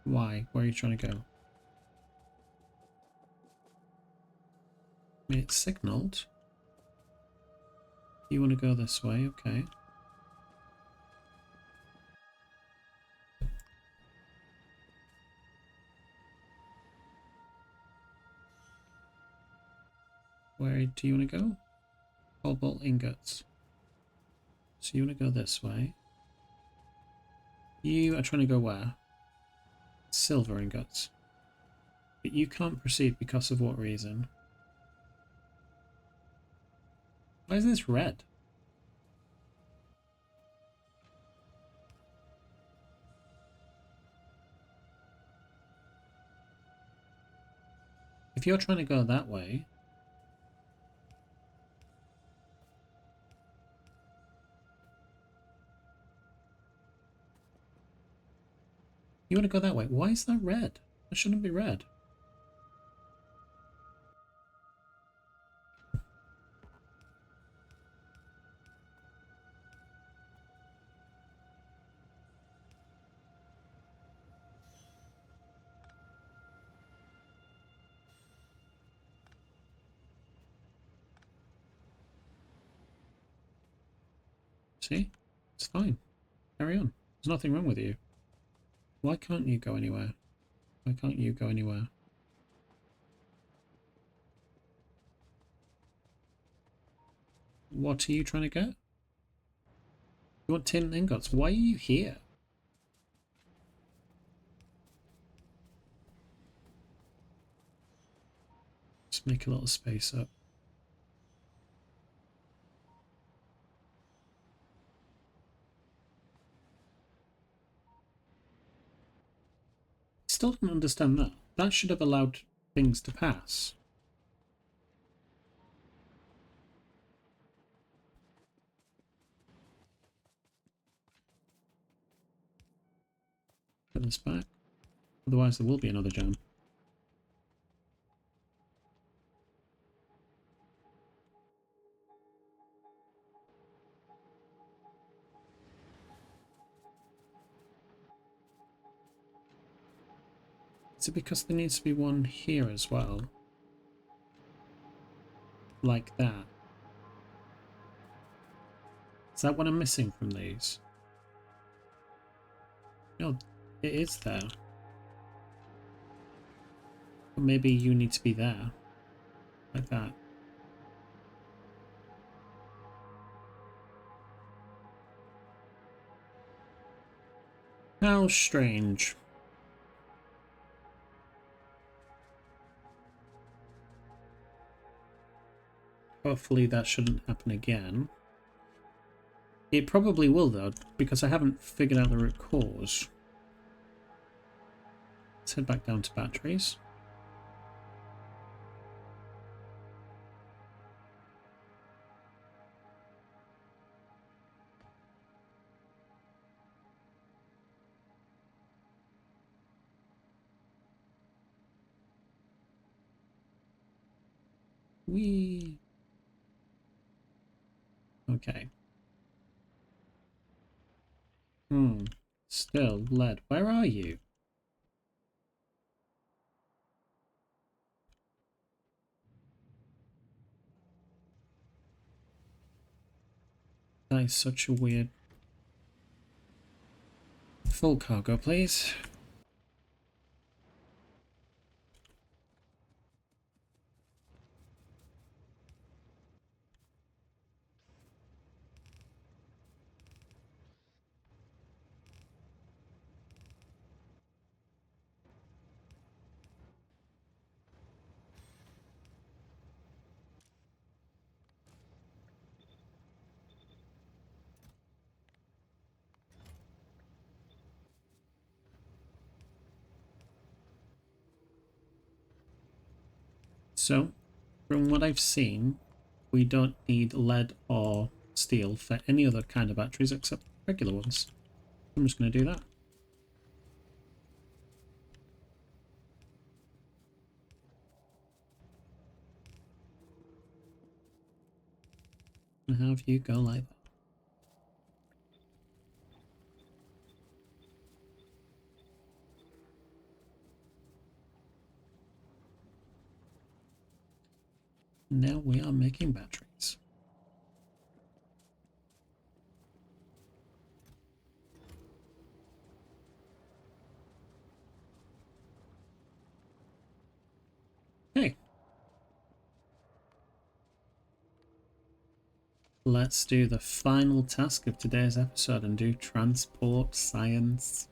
Why? Where are you trying to go? I mean, it's signalled. You want to go this way, okay. Where do you want to go? Cobalt ingots. So you want to go this way. You are trying to go where? Silver ingots. But you can't proceed because of what reason? Why is this red? If you're trying to go that way... You want to go that way. Why is that red? That shouldn't be red. See? It's fine. Carry on. There's nothing wrong with you. Why can't you go anywhere? Why can't you go anywhere? What are you trying to get? You want tin ingots? Why are you here? Just make a little space up. Still don't understand that. That should have allowed things to pass. Put this back. Otherwise there will be another jam. Is it because there needs to be one here as well? Like that. Is that what I'm missing from these? No, it is there. But maybe you need to be there. Like that. How strange. Hopefully that shouldn't happen again. It probably will though, because I haven't figured out the root cause. Let's head back down to batteries. Whee! Okay. Still lead. Where are you? That is such a weird... Full cargo, please. So, from what I've seen, we don't need lead or steel for any other kind of batteries except regular ones. I'm just going to do that. And have you go like that. Now we are making batteries. Hey. Let's do the final task of today's episode and do transport science.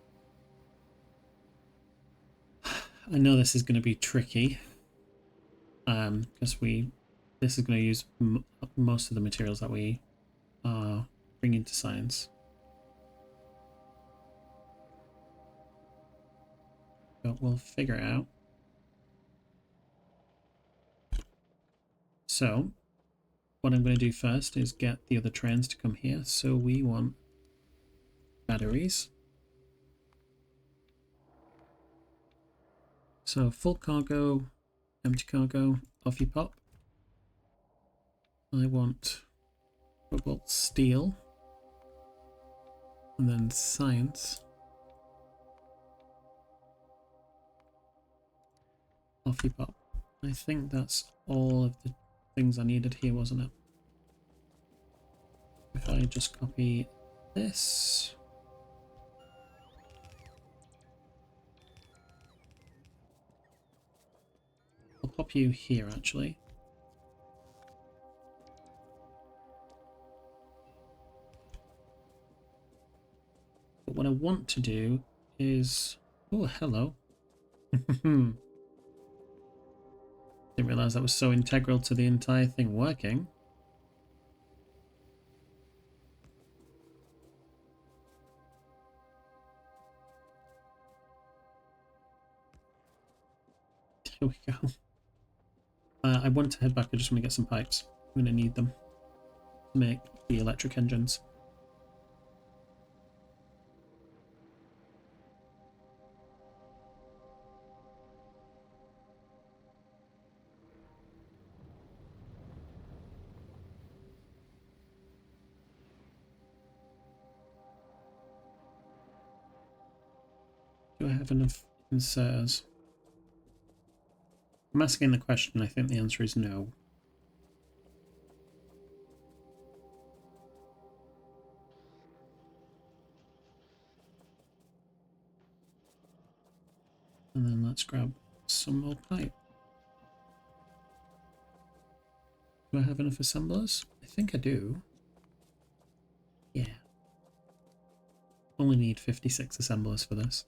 I know this is going to be tricky. Because this is going to use most of the materials that we bring into science. But we'll figure it out. So, what I'm going to do first is get the other trains to come here. So we want batteries. So full cargo, empty cargo, off you pop. I want cobalt steel. And then science. Off you pop. I think that's all of the things I needed here, wasn't it? If I just copy this. I'll pop you here, actually. But what I want to do is... Oh, hello. Didn't realise that was so integral to the entire thing working. Here we go. I want to head back. I just want to get some pipes. I'm going to need them to make the electric engines. Do I have enough inserters? I'm asking the question. I think the answer is no. And then let's grab some more pipe. Do I have enough assemblers? I think I do. Yeah. Only need 56 assemblers for this.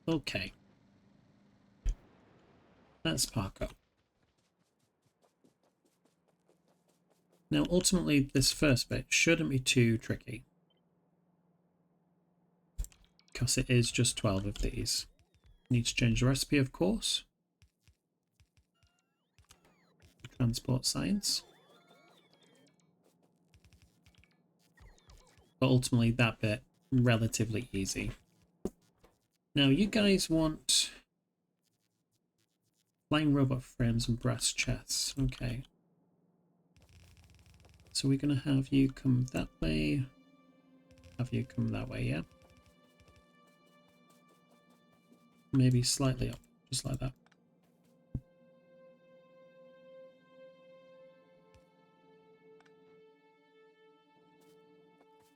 Okay. Let's park up. Now, ultimately, this first bit shouldn't be too tricky, because it is just 12 of these. Need to change the recipe, of course. Transport science. But ultimately, that bit, relatively easy. Now, you guys want flying robot frames and brass chests. Okay. So we're going to have you come that way. Have you come that way, yeah? Maybe slightly up, just like that.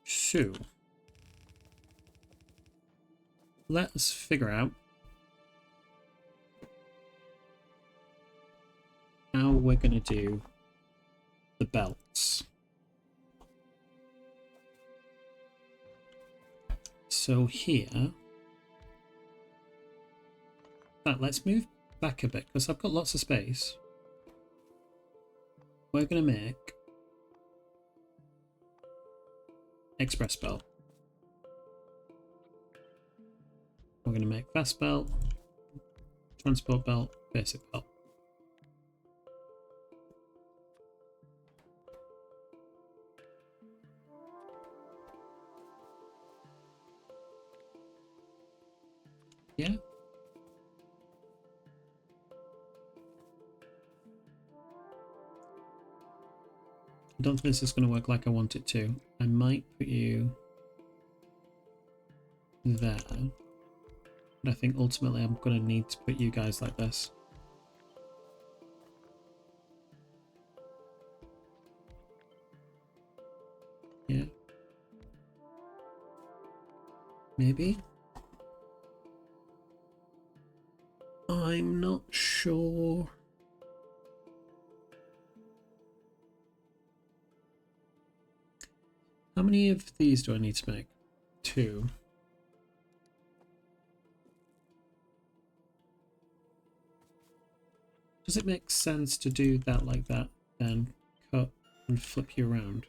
So, let us figure out how we're going to do the belts. So here, let's move back a bit because I've got lots of space. We're going to make express belt. We're going to make fast belt, transport belt, basic belt. Yeah. I don't think this is going to work like I want it to. I might put you there. But I think ultimately I'm going to need to put you guys like this. Yeah. Maybe. I'm not sure. How many of these do I need to make? 2. Does it make sense to do that like that, then cut and flip you around?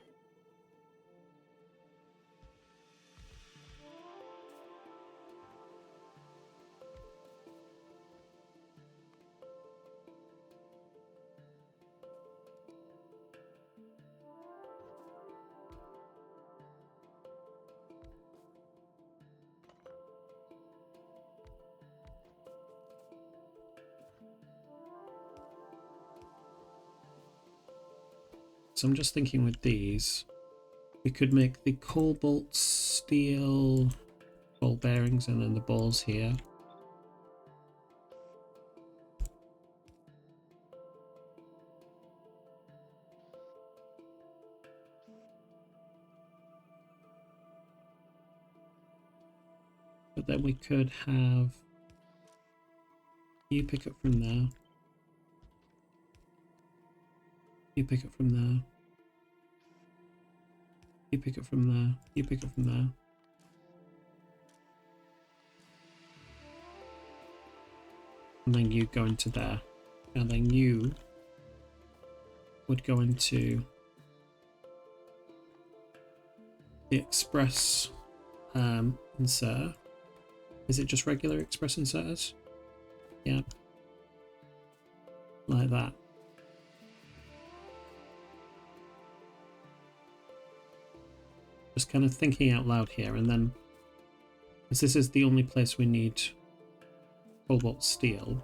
So I'm just thinking with these, we could make the cobalt steel ball bearings and then the balls here. But then we could have you pick up from there. You pick up from there. You pick up from there. You pick up from there. And then you go into there. And then you would go into the express inserter. Is it just regular express inserters? Yeah. Like that. Just kind of thinking out loud here, and then, as this is the only place we need cobalt steel,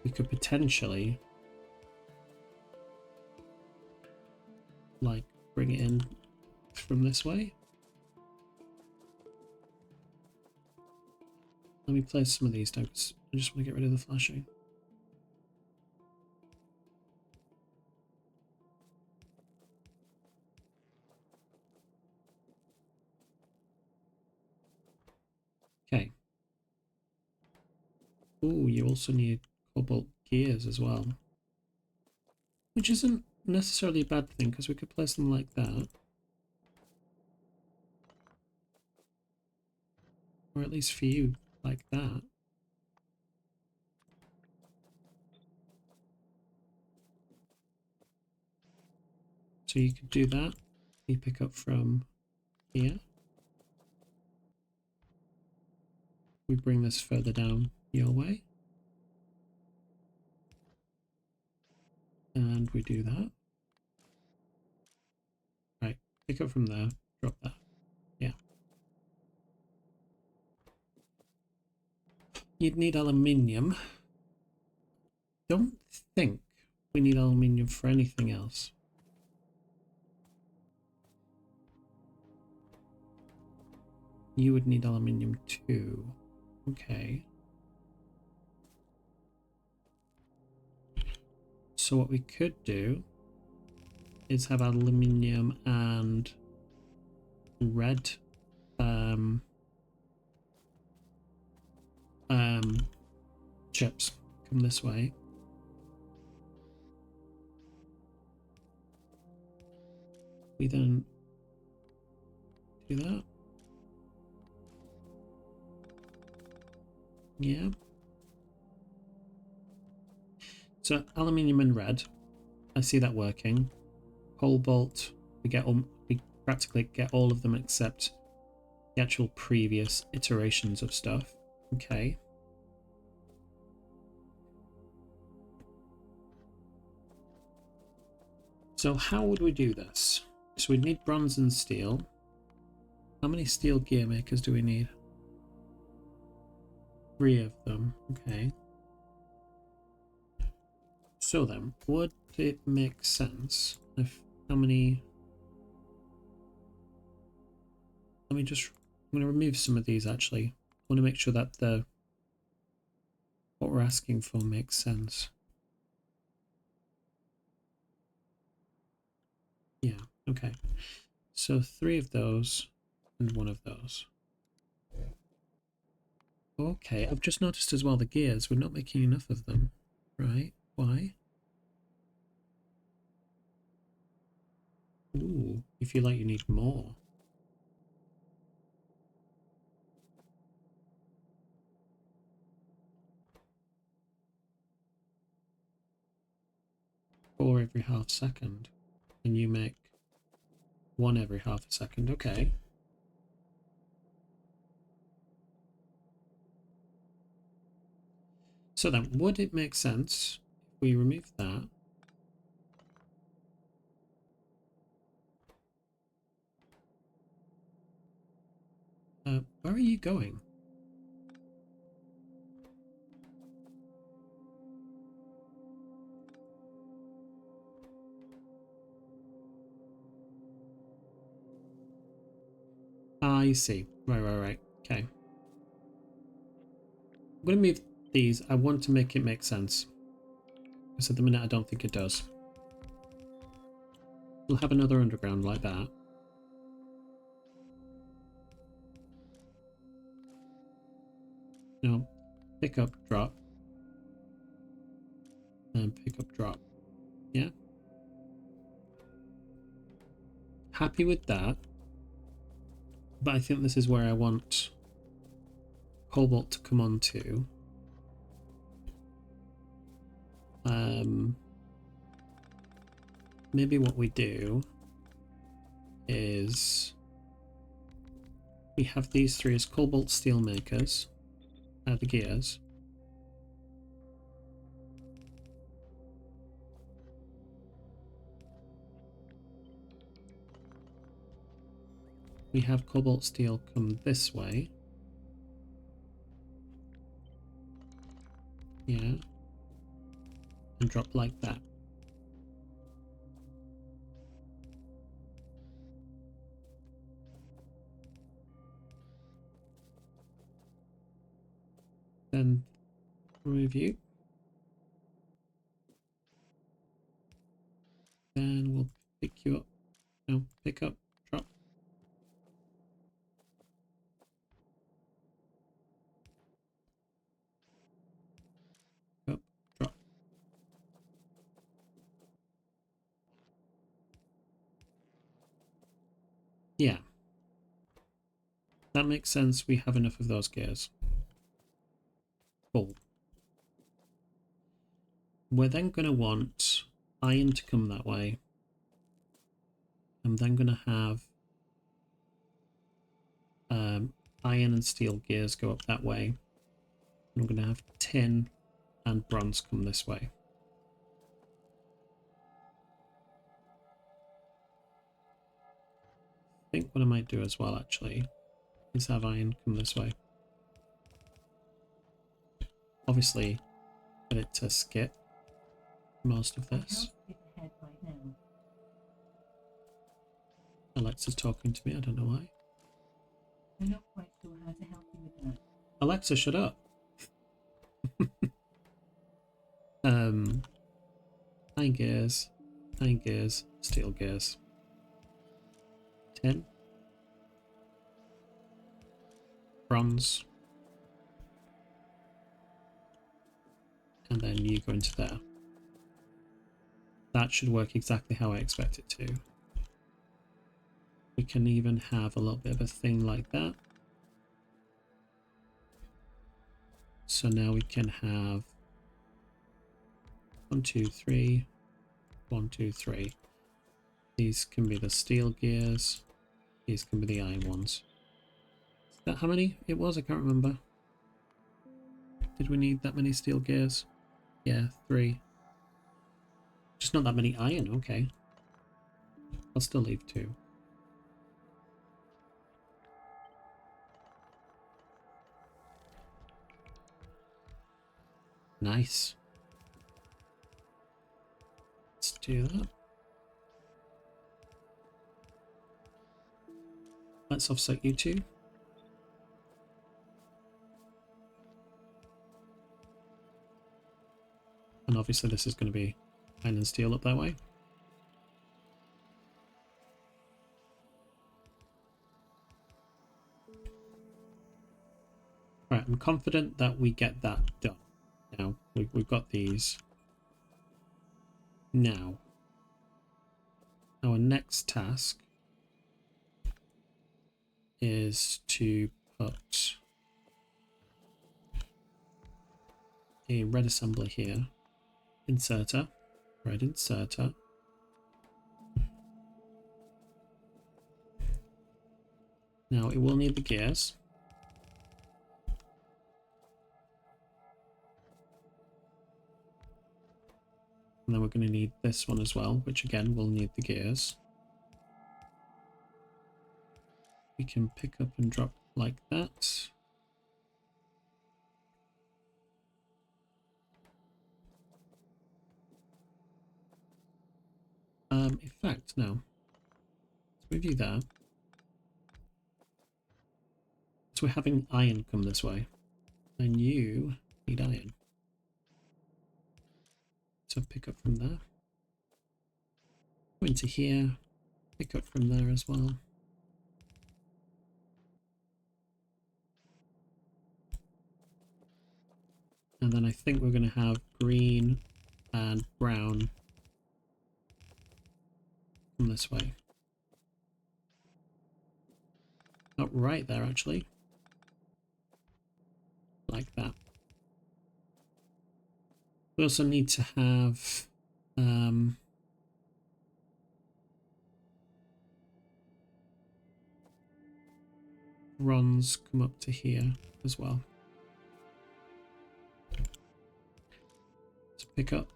we could potentially like bring it in from this way. Let me place some of these down because I just want to get rid of the flashing. Okay. Oh, you also need cobalt gears as well. Which isn't necessarily a bad thing because we could place them like that. Or at least for you, like that. So you could do that. You pick up from here. We bring this further down your way. And we do that. Right, pick up from there, drop that. Yeah. You'd need aluminium. Don't think we need aluminium for anything else. You would need aluminium too. Okay. So what we could do is have aluminium and red chips come this way. We then do that. Yeah. So aluminium and red, I see that working. Cobalt, we practically get all of them except the actual previous iterations of stuff. Okay. So how would we do this? So we'd need bronze and steel. How many steel gear makers do we need? 3 of them. Okay. So then, would it make sense if how many? Let me just. I'm going to remove some of these actually. I want to make sure that what we're asking for makes sense. Yeah. Okay. So 3 of those and 1 of those. Okay, I've just noticed as well the gears. We're not making enough of them, right? Why? Ooh, you feel like you need more. Four every half second. And you make 1 every half a second. Okay. So then, would it make sense if we remove that? Where are you going? I see. Right. Okay. I'm going to move these. I want to make it make sense. Because at the minute, I don't think it does. We'll have another underground like that. No. Pick up, drop. And pick up, drop. Yeah. Happy with that. But I think this is where I want cobalt to come on to. Maybe what we do is we have these 3 as cobalt steel makers, the gears. We have cobalt steel come this way. Yeah. And drop like that. Then remove you. Then we'll pick you up. No, pick up, drop. Up, drop. Yeah. that makes sense. We have enough of those gears. Cool. We're then going to want iron to come that way. I'm then going to have iron and steel gears go up that way. I'm going to have tin and bronze come this way. I think what I might do as well, actually, is have iron come this way. Obviously, get it to skip most of this. Alexa's talking to me, I don't know why. I'm not quite sure how to help you with that. Alexa, shut up. Iron gears, steel gears. Tin. Bronze. And then you go into there. That should work exactly how I expect it to. We can even have a little bit of a thing like that. So now we can have 1, 2, 3, 1, 2, 3. These can be the steel gears. These can be the iron ones. Is that how many it was? I can't remember. Did we need that many steel gears? Yeah, 3. Just not that many iron, okay. I'll still leave 2. Nice. Let's do that. Let's offset you 2. And obviously this is going to be iron and steel up that way. Right, I'm confident that we get that done. Now, we've got these. Now, our next task is to put a red assembler here. Inserter. Red inserter. Now, it will need the gears. And then we're going to need this one as well, which again will need the gears. We can pick up and drop like that. In fact, no. Let's move you there. So we're having iron come this way. And you need iron. So pick up from there. Go into here. Pick up from there as well. And then I think we're going to have green and brown come this way. Not right there, actually. Like that. We also need to have bronze come up to here as well. So pick up.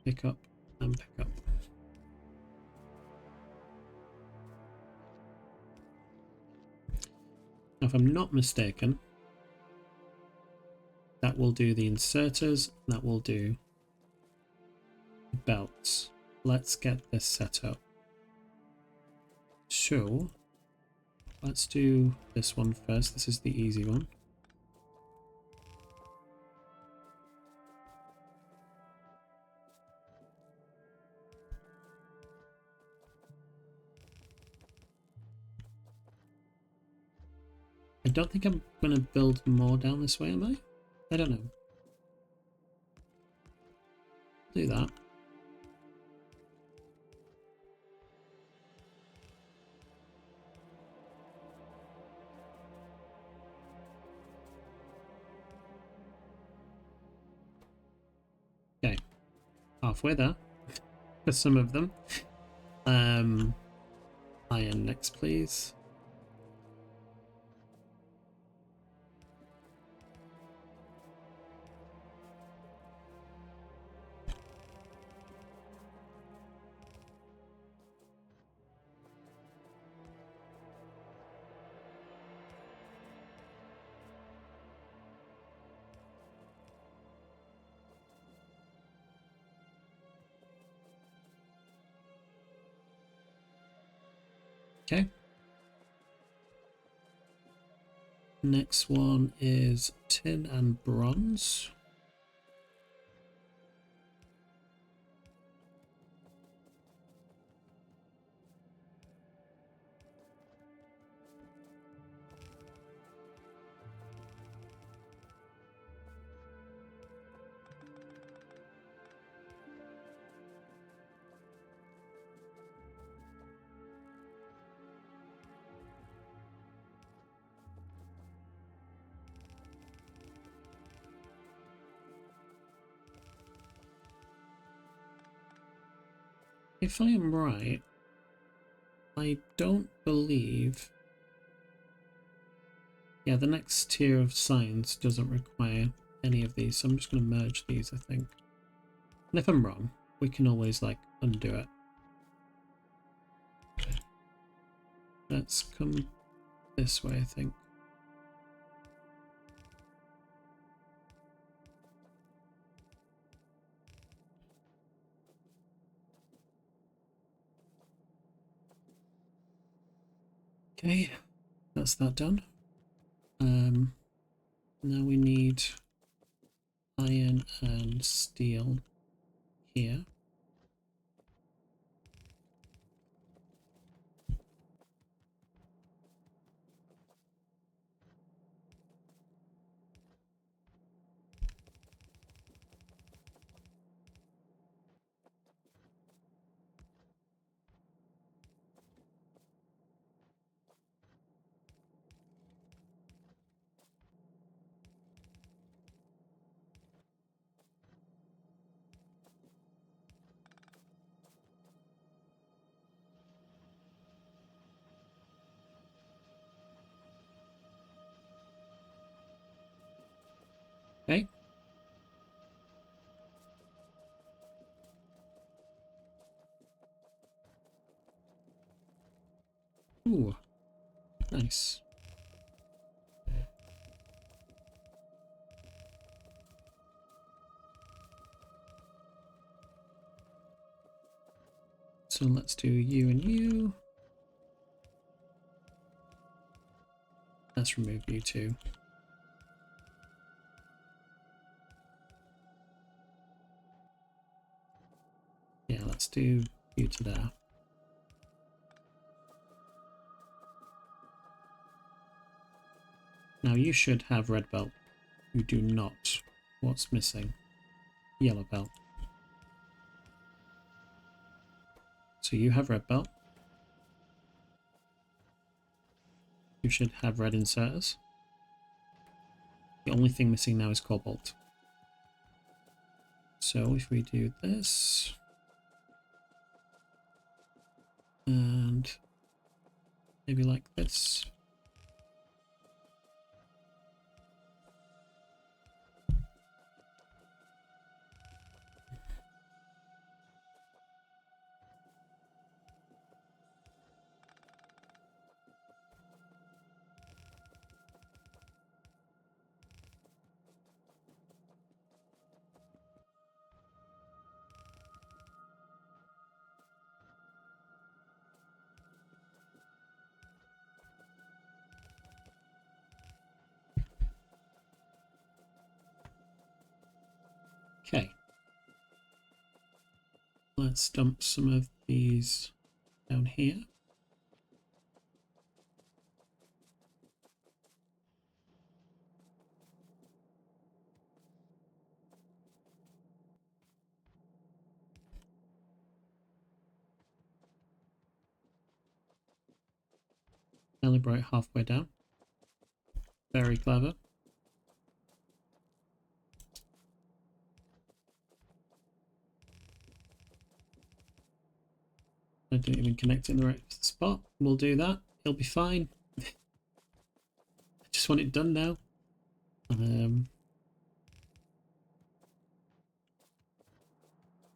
Pick up and pick up. Now, if I'm not mistaken, that will do the inserters, that will do the belts. Let's get this set up. So, let's do this one first. This is the easy one. I don't think I'm going to build more down this way, am I? I don't know. Do that. halfway there for some of them. Iron next, please. Okay. Next one is tin and bronze. If I am right, I don't believe... Yeah, the next tier of science doesn't require any of these, so I'm just going to merge these, I think. And if I'm wrong, we can always, like, undo it. Let's come this way, I think. Okay, that's that done. Now we need iron and steel here. Okay. Ooh, nice. So let's do you and you. Let's remove you too. Yeah, let's do you to there. Now you should have red belt. You do not. What's missing? Yellow belt. So you have red belt. You should have red inserters. The only thing missing now is cobalt. So if we do this, and maybe like this. Okay. Let's dump some of these down here. Calibrate halfway down. Very clever. I didn't even connect it in the right spot. We'll do that. It'll be fine. I just want it done now.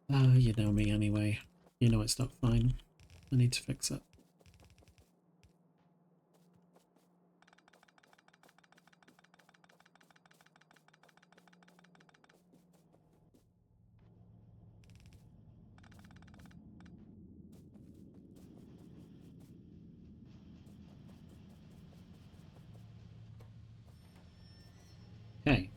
You know me anyway. You know it's not fine. I need to fix it. Okay.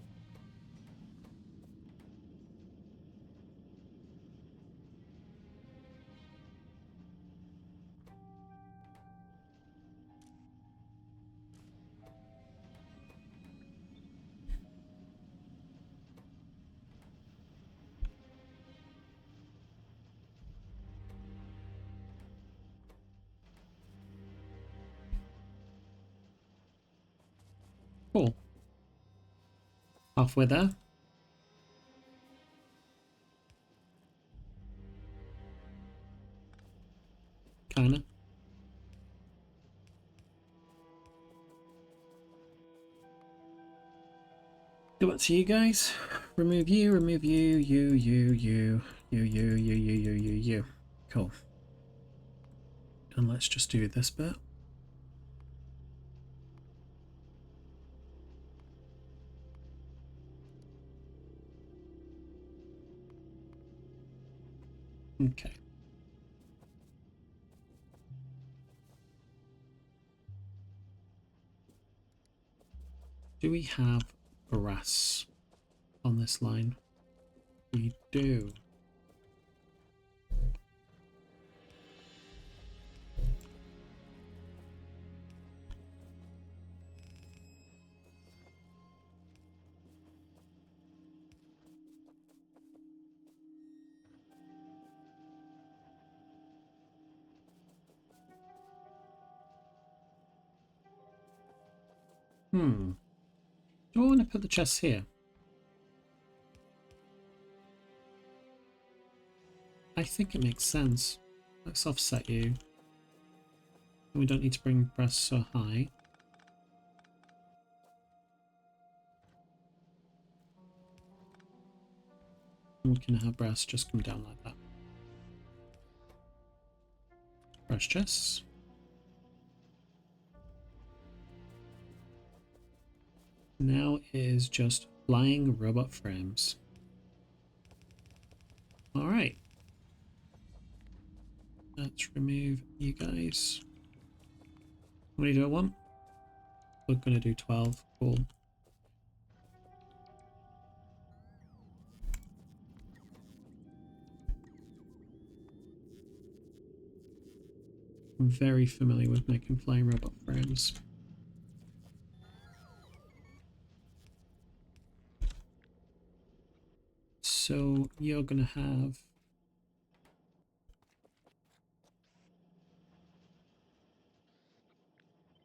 Cool. Halfway there. Kinda. Go back to you guys. Remove you, you. Cool. And let's just do this bit. Okay. Do we have brass on this line? We do. Do I want to put the chests here? I think it makes sense. Let's offset you. We don't need to bring brass so high. And we can have brass just come down like that. Brass chests. Now is just flying robot frames. Alright. Let's remove you guys. How many do I want? We're going to do 12. Cool. I'm very familiar with making flying robot frames. So you're going to have...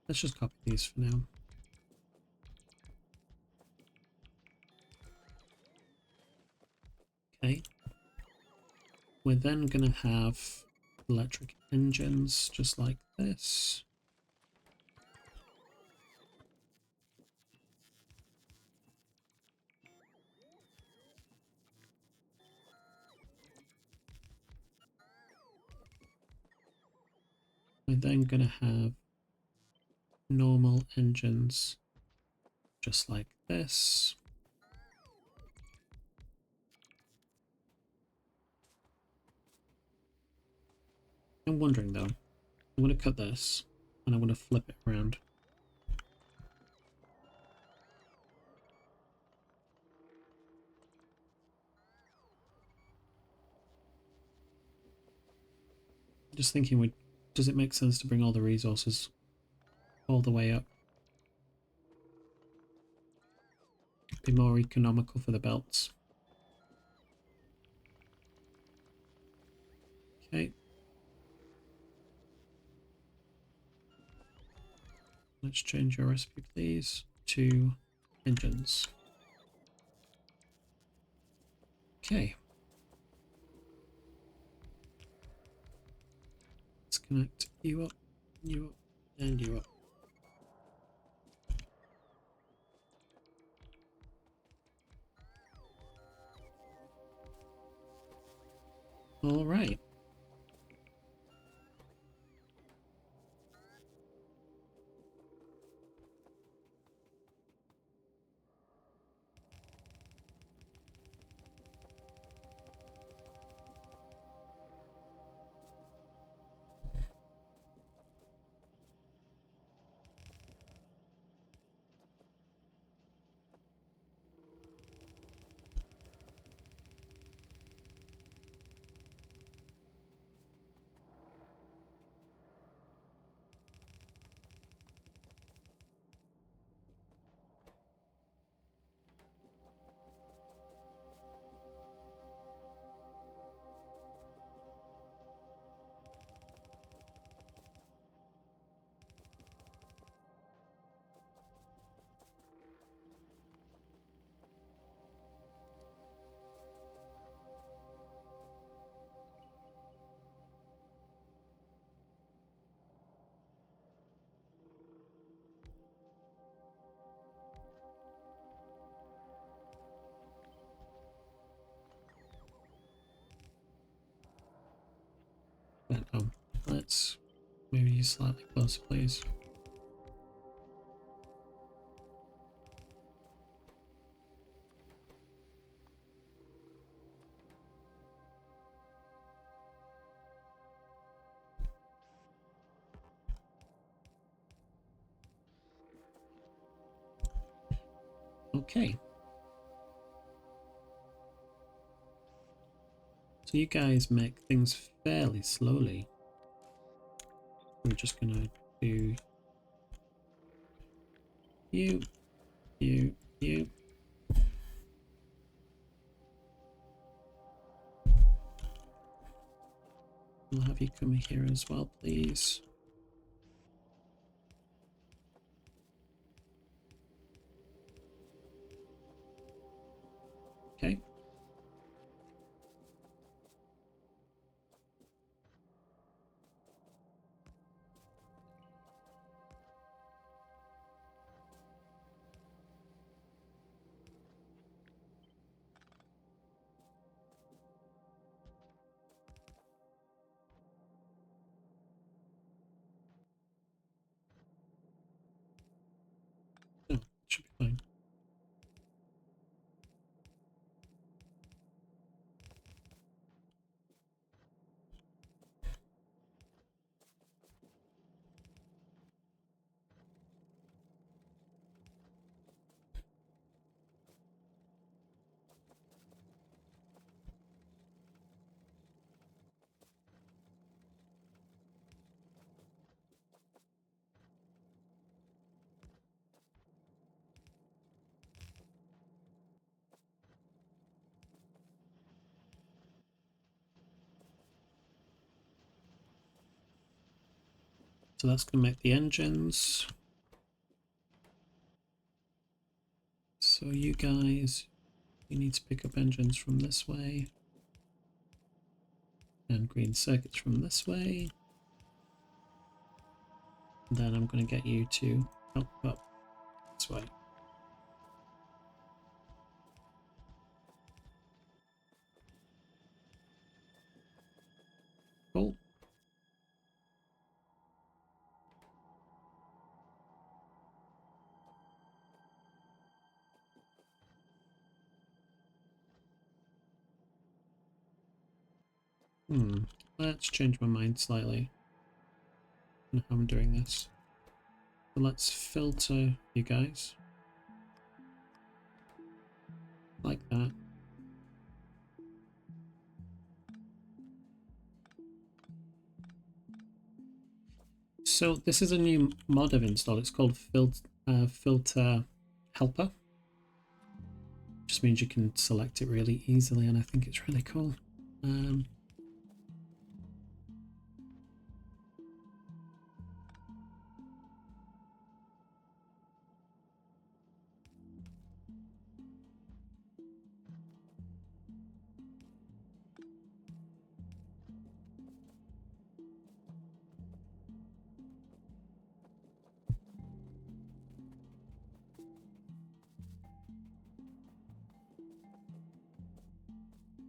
Let's just copy these for now. Okay. We're then going to have electric engines just like this. We're then going to have normal engines just like this. I'm wondering though, I'm going to cut this and I want to flip it around. Just thinking, does it make sense to bring all the resources all the way up? Be more economical for the belts. Okay. Let's change your recipe, please, to engines. Okay. connect you up, and you up. All right. But, let's move you slightly closer, please. Okay. So you guys make things fairly slowly. I'm just gonna do you, you. I'll have you come here as well, please. Okay. Oh, should be fine. So that's going to make the engines. So you guys, you need to pick up engines from this way. And green circuits from this way. And then I'm going to get you to help up this way. Cool. Let's change my mind slightly on how I'm doing this. So let's filter you guys. Like that. So this is a new mod I've installed. It's called Filter Helper. Just means you can select it really easily, and I think it's really cool.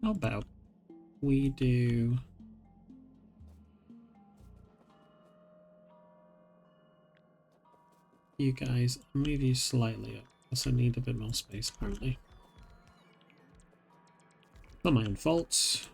How about we do... You guys, I'll move you slightly up, because I need a bit more space, apparently. Not my own fault.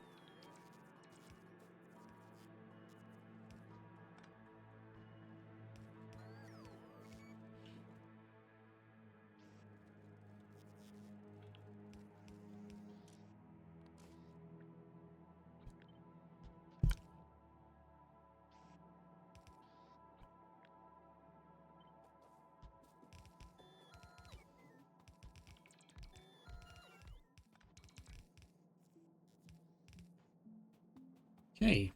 Okay.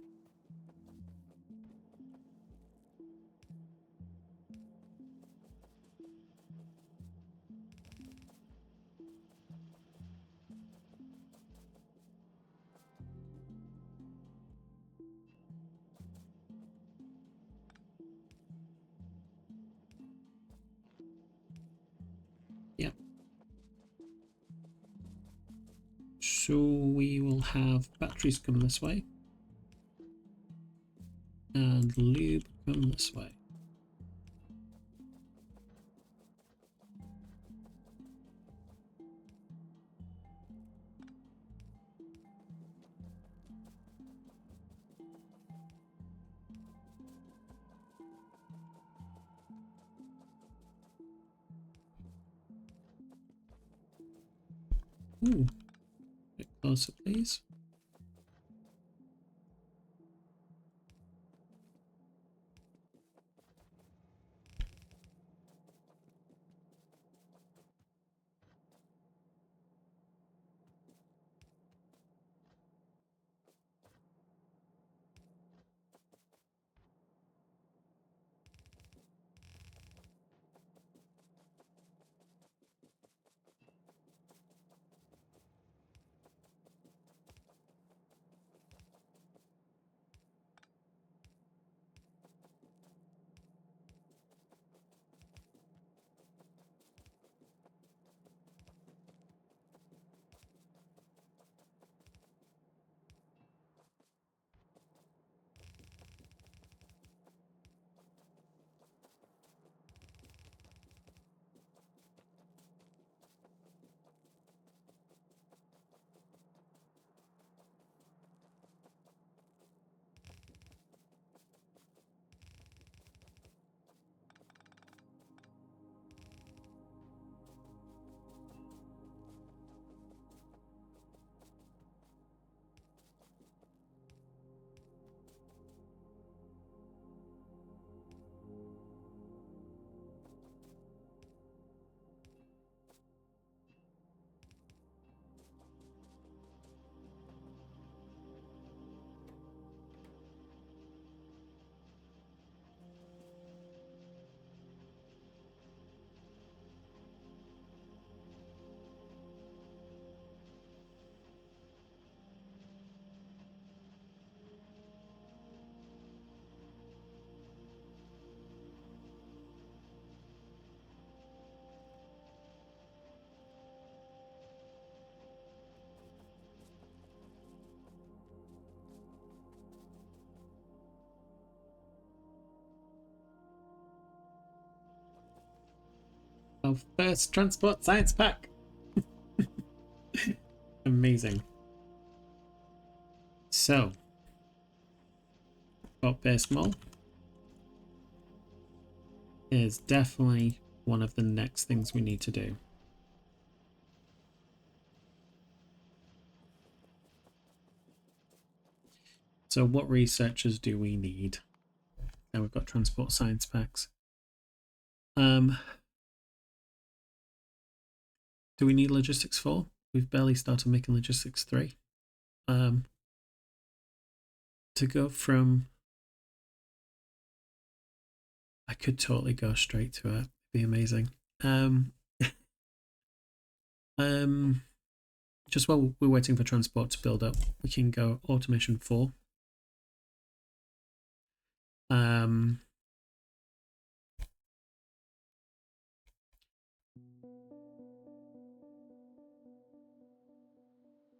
Yep. So we will have batteries come this way. And lube come this way. Ooh. A bit closer, please. Our first transport science pack. Amazing. So, got base mol is definitely one of the next things we need to do. So what researchers do we need? Now we've got transport science packs. Do we need logistics 4? We've barely started making logistics 3. To go from... I could totally go straight to it. It'd be amazing. Just while we're waiting for transport to build up, we can go automation 4.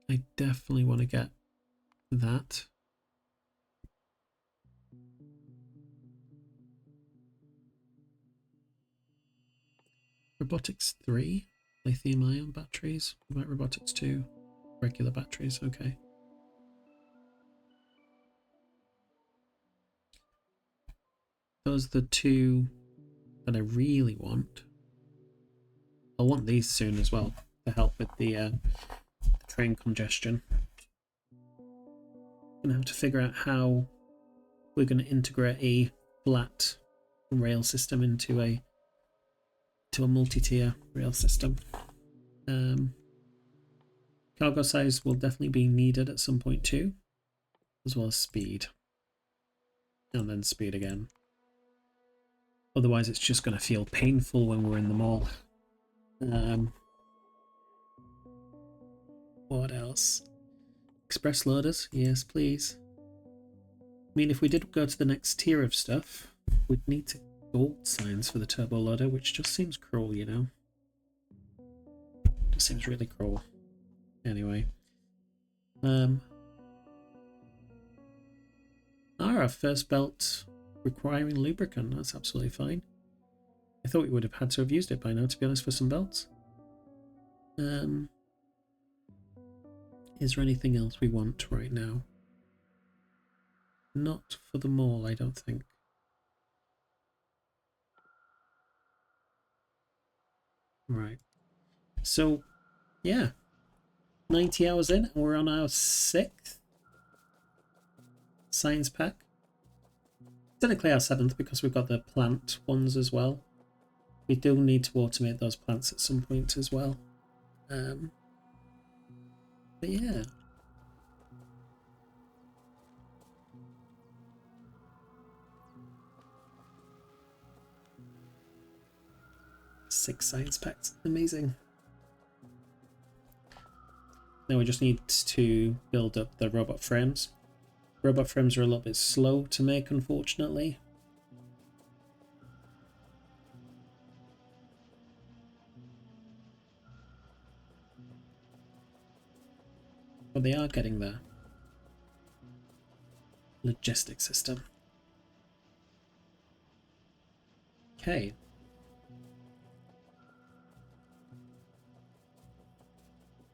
I definitely want to get that. Robotics 3, lithium ion batteries. What about robotics 2? Regular batteries, okay. Those are the two that I really want. I'll want these soon as well to help with the train congestion. Gonna have to figure out how we're going to integrate a flat rail system into a multi-tier rail system. Cargo size will definitely be needed at some point too, as well as speed, and then speed again. Otherwise, it's just going to feel painful when we're in the mall. What else? Express loaders, yes, please. I mean, if we did go to the next tier of stuff, we'd need to gold signs for the turbo loader, which just seems cruel, you know. Just seems really cruel. Anyway. Our first belt requiring lubricant. That's absolutely fine. I thought we would have had to have used it by now, to be honest, for some belts. Is there anything else we want right now? Not for the mall, I don't think. Right. So, yeah. 90 hours in, and we're on our 6th science pack. Technically our 7th, because we've got the plant ones as well. We do need to automate those plants at some point as well. But yeah. Six science packs. Amazing. Now we just need to build up the robot frames. Robot frames are a little bit slow to make, unfortunately. But they are getting there. Logistic system. Okay.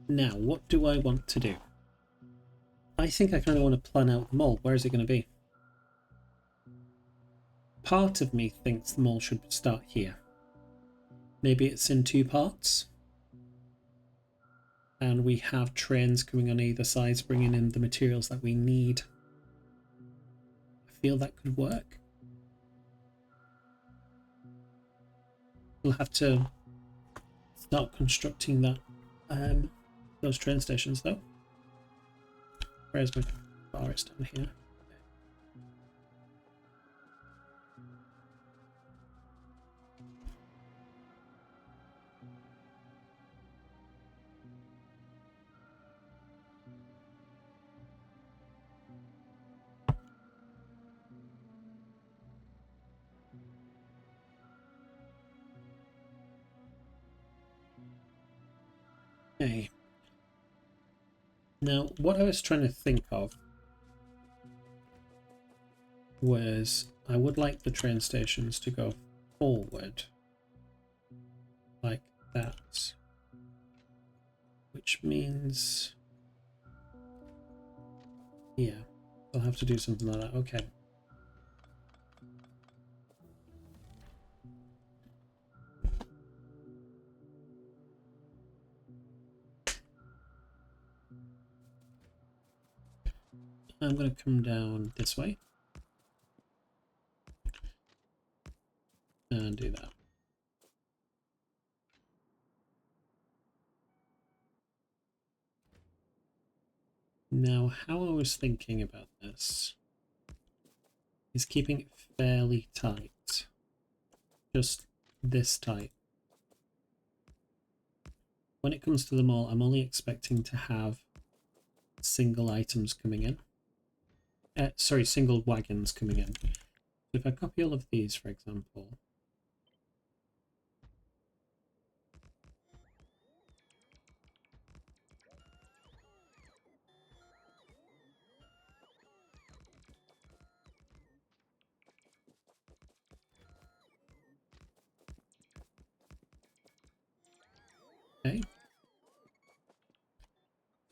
Now, what do I want to do? I think I kind of want to plan out the mall. Where is it going to be? Part of me thinks the mall should start here. Maybe it's in 2 parts. And we have trains coming on either sides, bringing in the materials that we need. I feel that could work. We'll have to start constructing that those train stations though. Where's my forest down here? Okay. Now, what I was trying to think of was I would like the train stations to go forward like that, which means, yeah, I'll have to do something like that. Okay. I'm going to come down this way and do that. Now, how I was thinking about this is keeping it fairly tight. Just this tight. When it comes to the mall, I'm only expecting to have single items coming in. Sorry, single wagons coming in. So if I copy all of these, for example,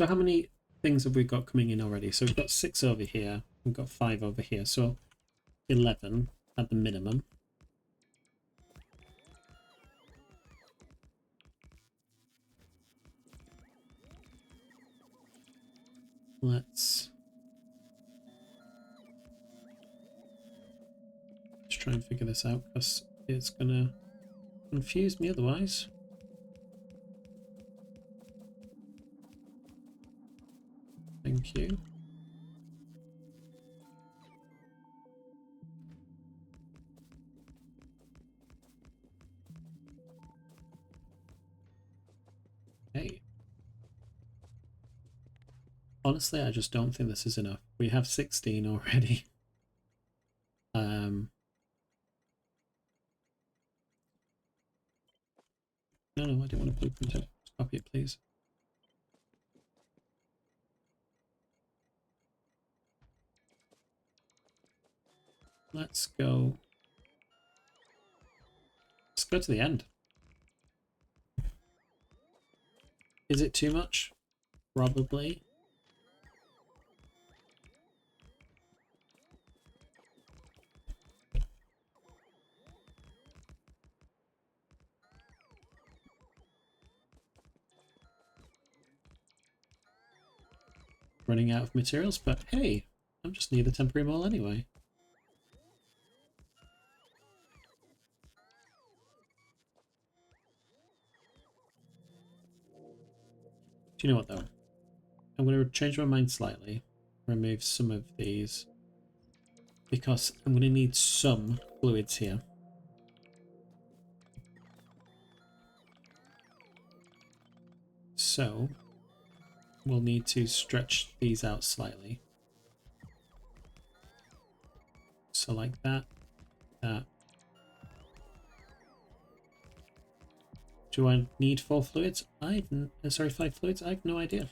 So how many things have we got coming in already? So we've got 6 over here. We've got 5 over here. So 11 at the minimum. Let's try and figure this out because it's gonna confuse me otherwise. Thank you. Okay. Honestly, I just don't think this is enough. We have 16 already. No, I don't want to blueprint it. Just copy it, please. Let's go. Let's go to the end. Is it too much? Probably. Running out of materials, but hey, I'm just near the temporary mall anyway. Do you know what though? I'm going to change my mind slightly. Remove some of these. Because I'm going to need some fluids here. So, we'll need to stretch these out slightly. So like that, that. Do I need 4 fluids? Sorry, 5 fluids? I have no idea.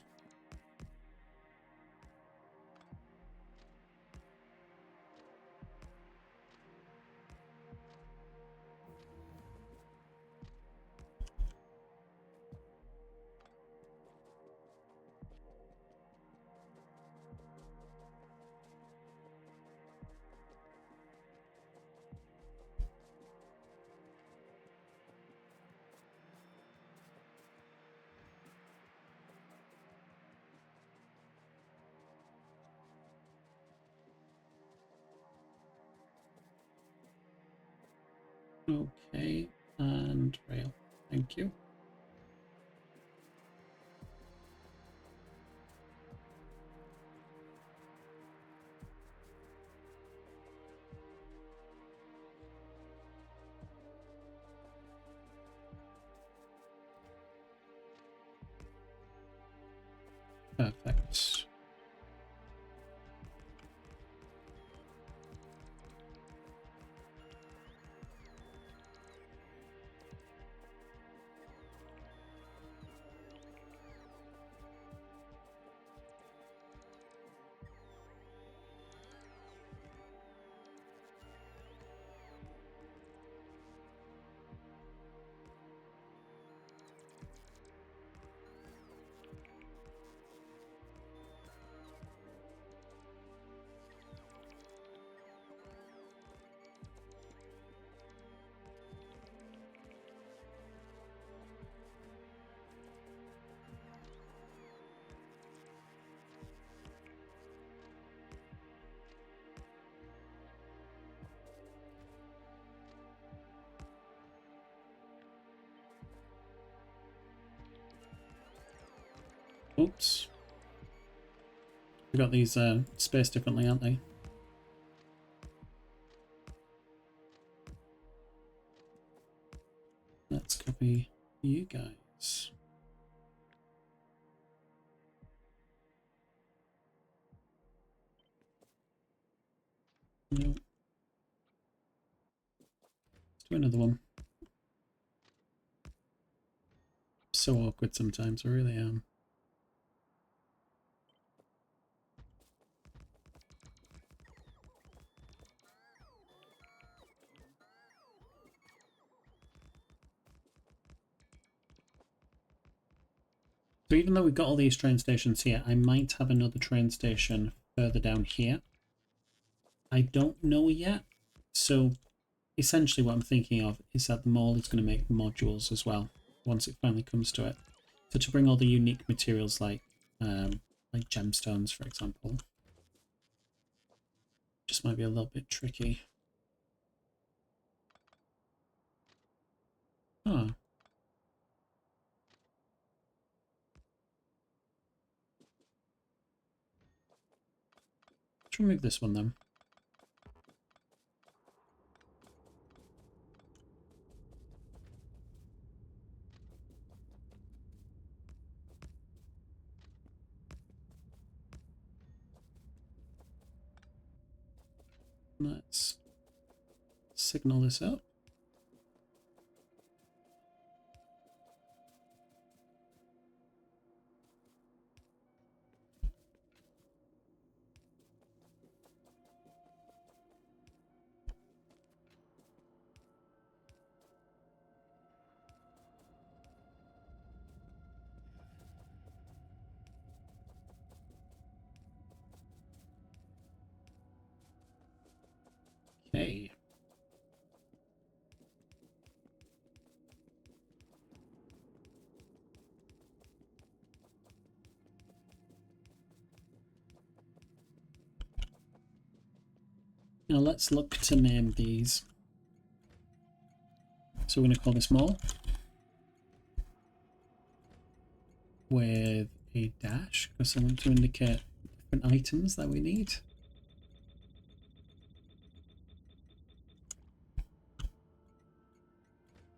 Okay, and rail. Thank you. Perfect. Oops. We got these spaced differently, aren't they? Let's copy you guys. No. Let's do another one. So awkward sometimes, I really am. So even though we've got all these train stations here, I might have another train station further down here. I don't know yet. So essentially what I'm thinking of is that the mall is going to make modules as well once it finally comes to it. So to bring all the unique materials like gemstones, for example, just might be a little bit tricky. Oh. Let's remove this one then. Let's signal this up. Okay. Now let's look to name these. So we're going to call this mall with a dash because I want to indicate different items that we need.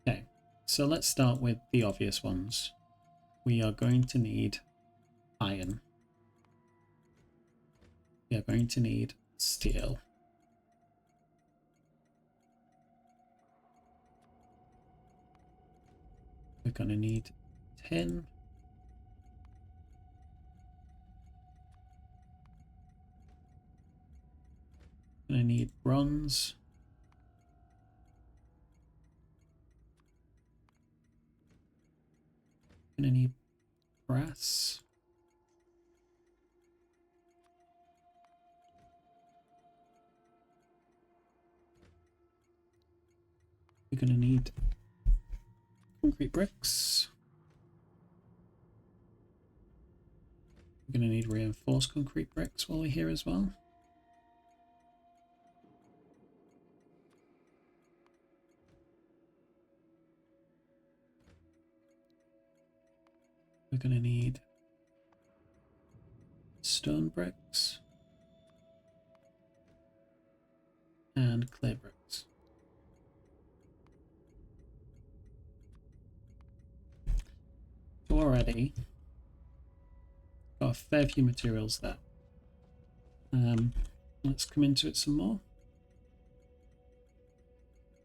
Okay, so let's start with the obvious ones. We are going to need iron. We are going to need steel. We're going to need tin. We're going to need bronze. We're going to need brass. We're going to need concrete bricks. We're going to need reinforced concrete bricks while we're here as well. We're going to need stone bricks and clay bricks. So already got a fair few materials there. Let's come into it some more.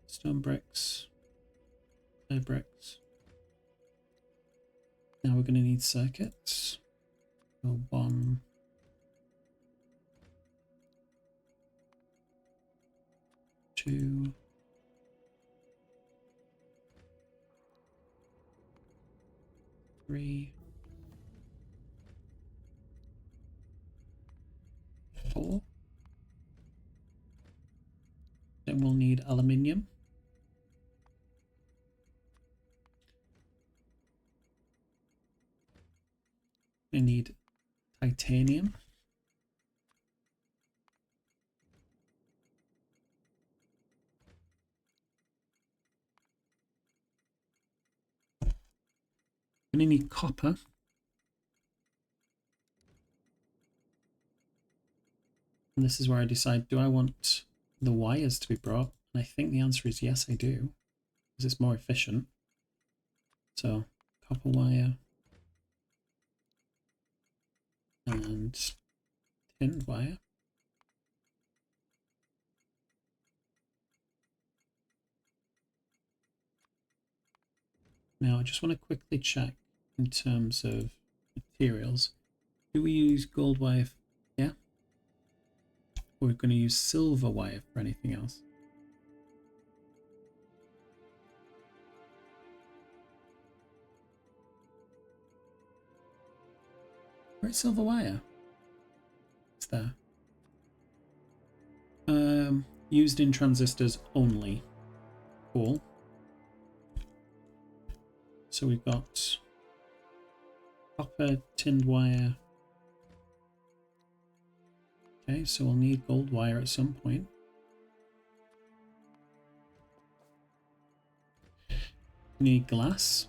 Stone bricks, clay bricks. Now we're going to need circuits. So 1, 2, 3, 4. Then we'll need aluminium. We need titanium. We're going to need copper. And this is where I decide, do I want the wires to be brought? And I think the answer is yes, I do, because it's more efficient. So copper wire and tin wire. Now I just want to quickly check in terms of materials. Do we use gold wire? Yeah. We're going to use silver wire for anything else. Where's silver wire? It's there. Used in transistors only. Cool. So we've got copper, tinned wire. Okay, so we'll need gold wire at some point. We need glass.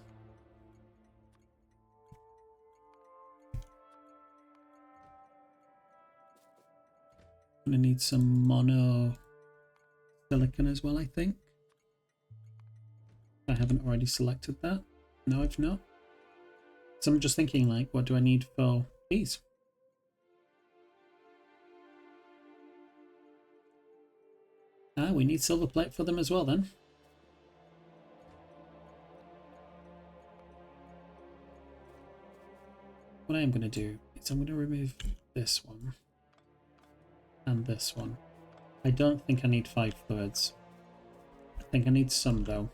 Gonna need some mono silicon as well, I think. I haven't already selected that. No, I've not. So I'm just thinking, like, what do I need for these? Ah, we need silver plate for them as well, then. What I am going to do is I'm going to remove this one and this one. I don't think I need 5 thirds. I think I need some, though.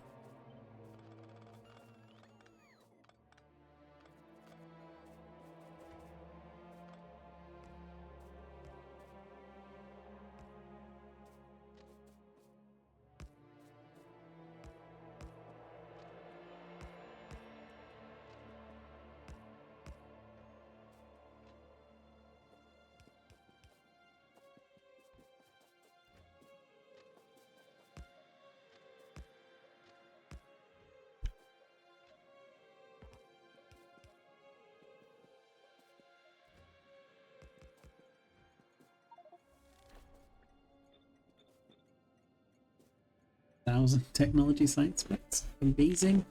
Thousand technology science bits. Amazing.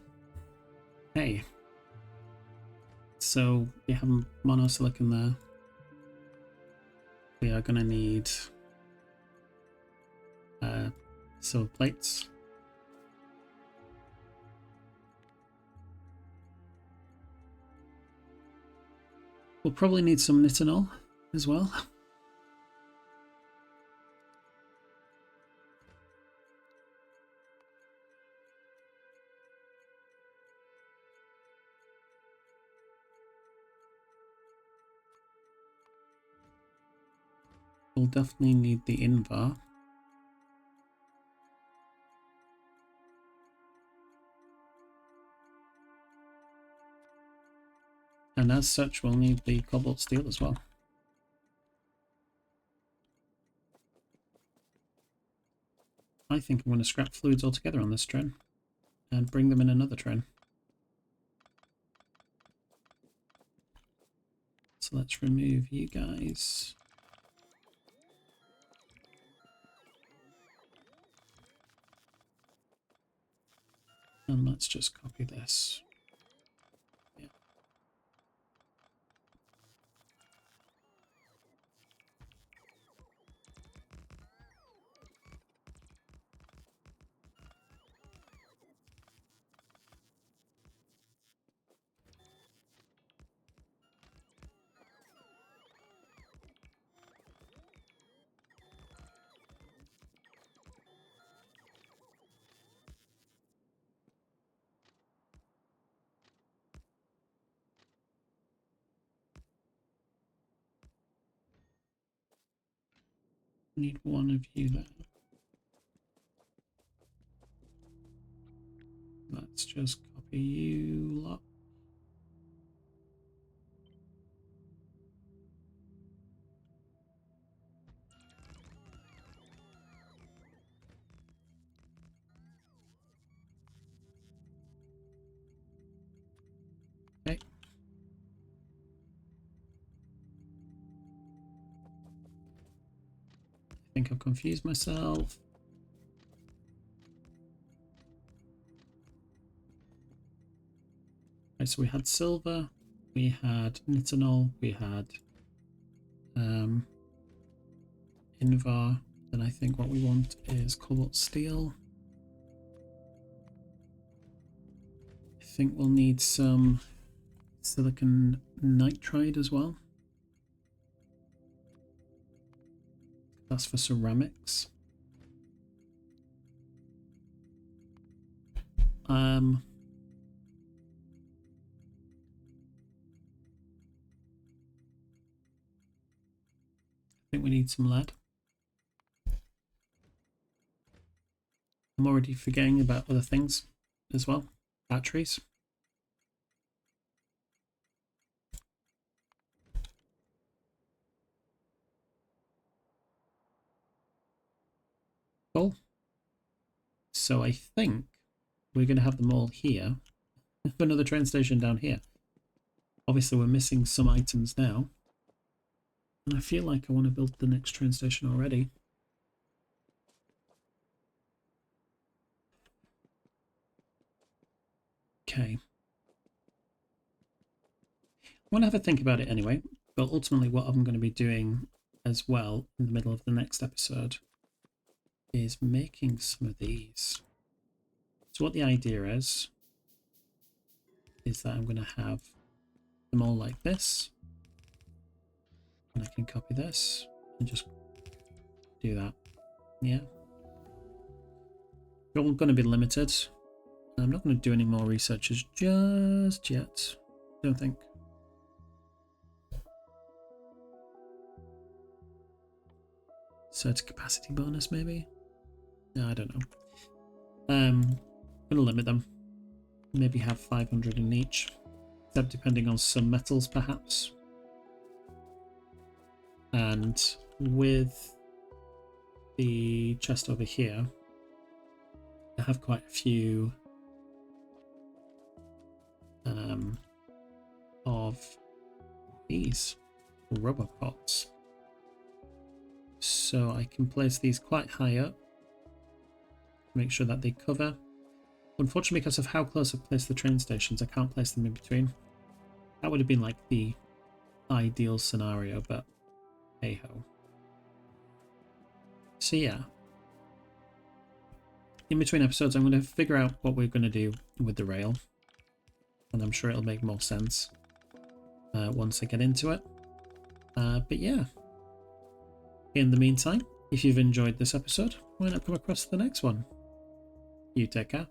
Hey. So we have monosilicon there. We are going to need silver plates. We'll probably need some nitinol as well. We'll definitely need the invar. And as such, we'll need the cobalt steel as well. I think I'm going to scrap fluids altogether on this train and bring them in another train. So let's remove you guys. And let's just copy this. Yeah. Need one of you there. Let's just copy you lot. Okay. I think I've confused myself. Right, so we had silver, we had nitinol, we had invar. Then I think what we want is cobalt steel. I think we'll need some silicon nitride as well. That's for ceramics. think we need some lead. I'm already forgetting about other things as well. Batteries. Cool. So I think we're going to have them all here. Another train station down here. Obviously, we're missing some items now. And I feel like I want to build the next train station already. Okay. I want to have a think about it anyway. But ultimately, what I'm going to be doing as well in the middle of the next episode is making some of these. So what the idea is that I'm going to have them all like this. And I can copy this and just do that. Yeah. They're all going to be limited. I'm not going to do any more researches just yet. Don't think. So it's a capacity bonus, maybe? No, I don't know. I'm going to limit them. Maybe have 500 in each. Except depending on some metals, perhaps. And with the chest over here, I have quite a few of these rubber pots. So I can place these quite high up. Make sure that they cover. Unfortunately, because of how close I've placed the train stations, I can't place them in between. That would have been like the ideal scenario, but hey ho. So yeah. In between episodes, I'm going to figure out what we're going to do with the rail. And I'm sure it'll make more sense once I get into it. But yeah. In the meantime, if you've enjoyed this episode, why not come across the next one? You take care.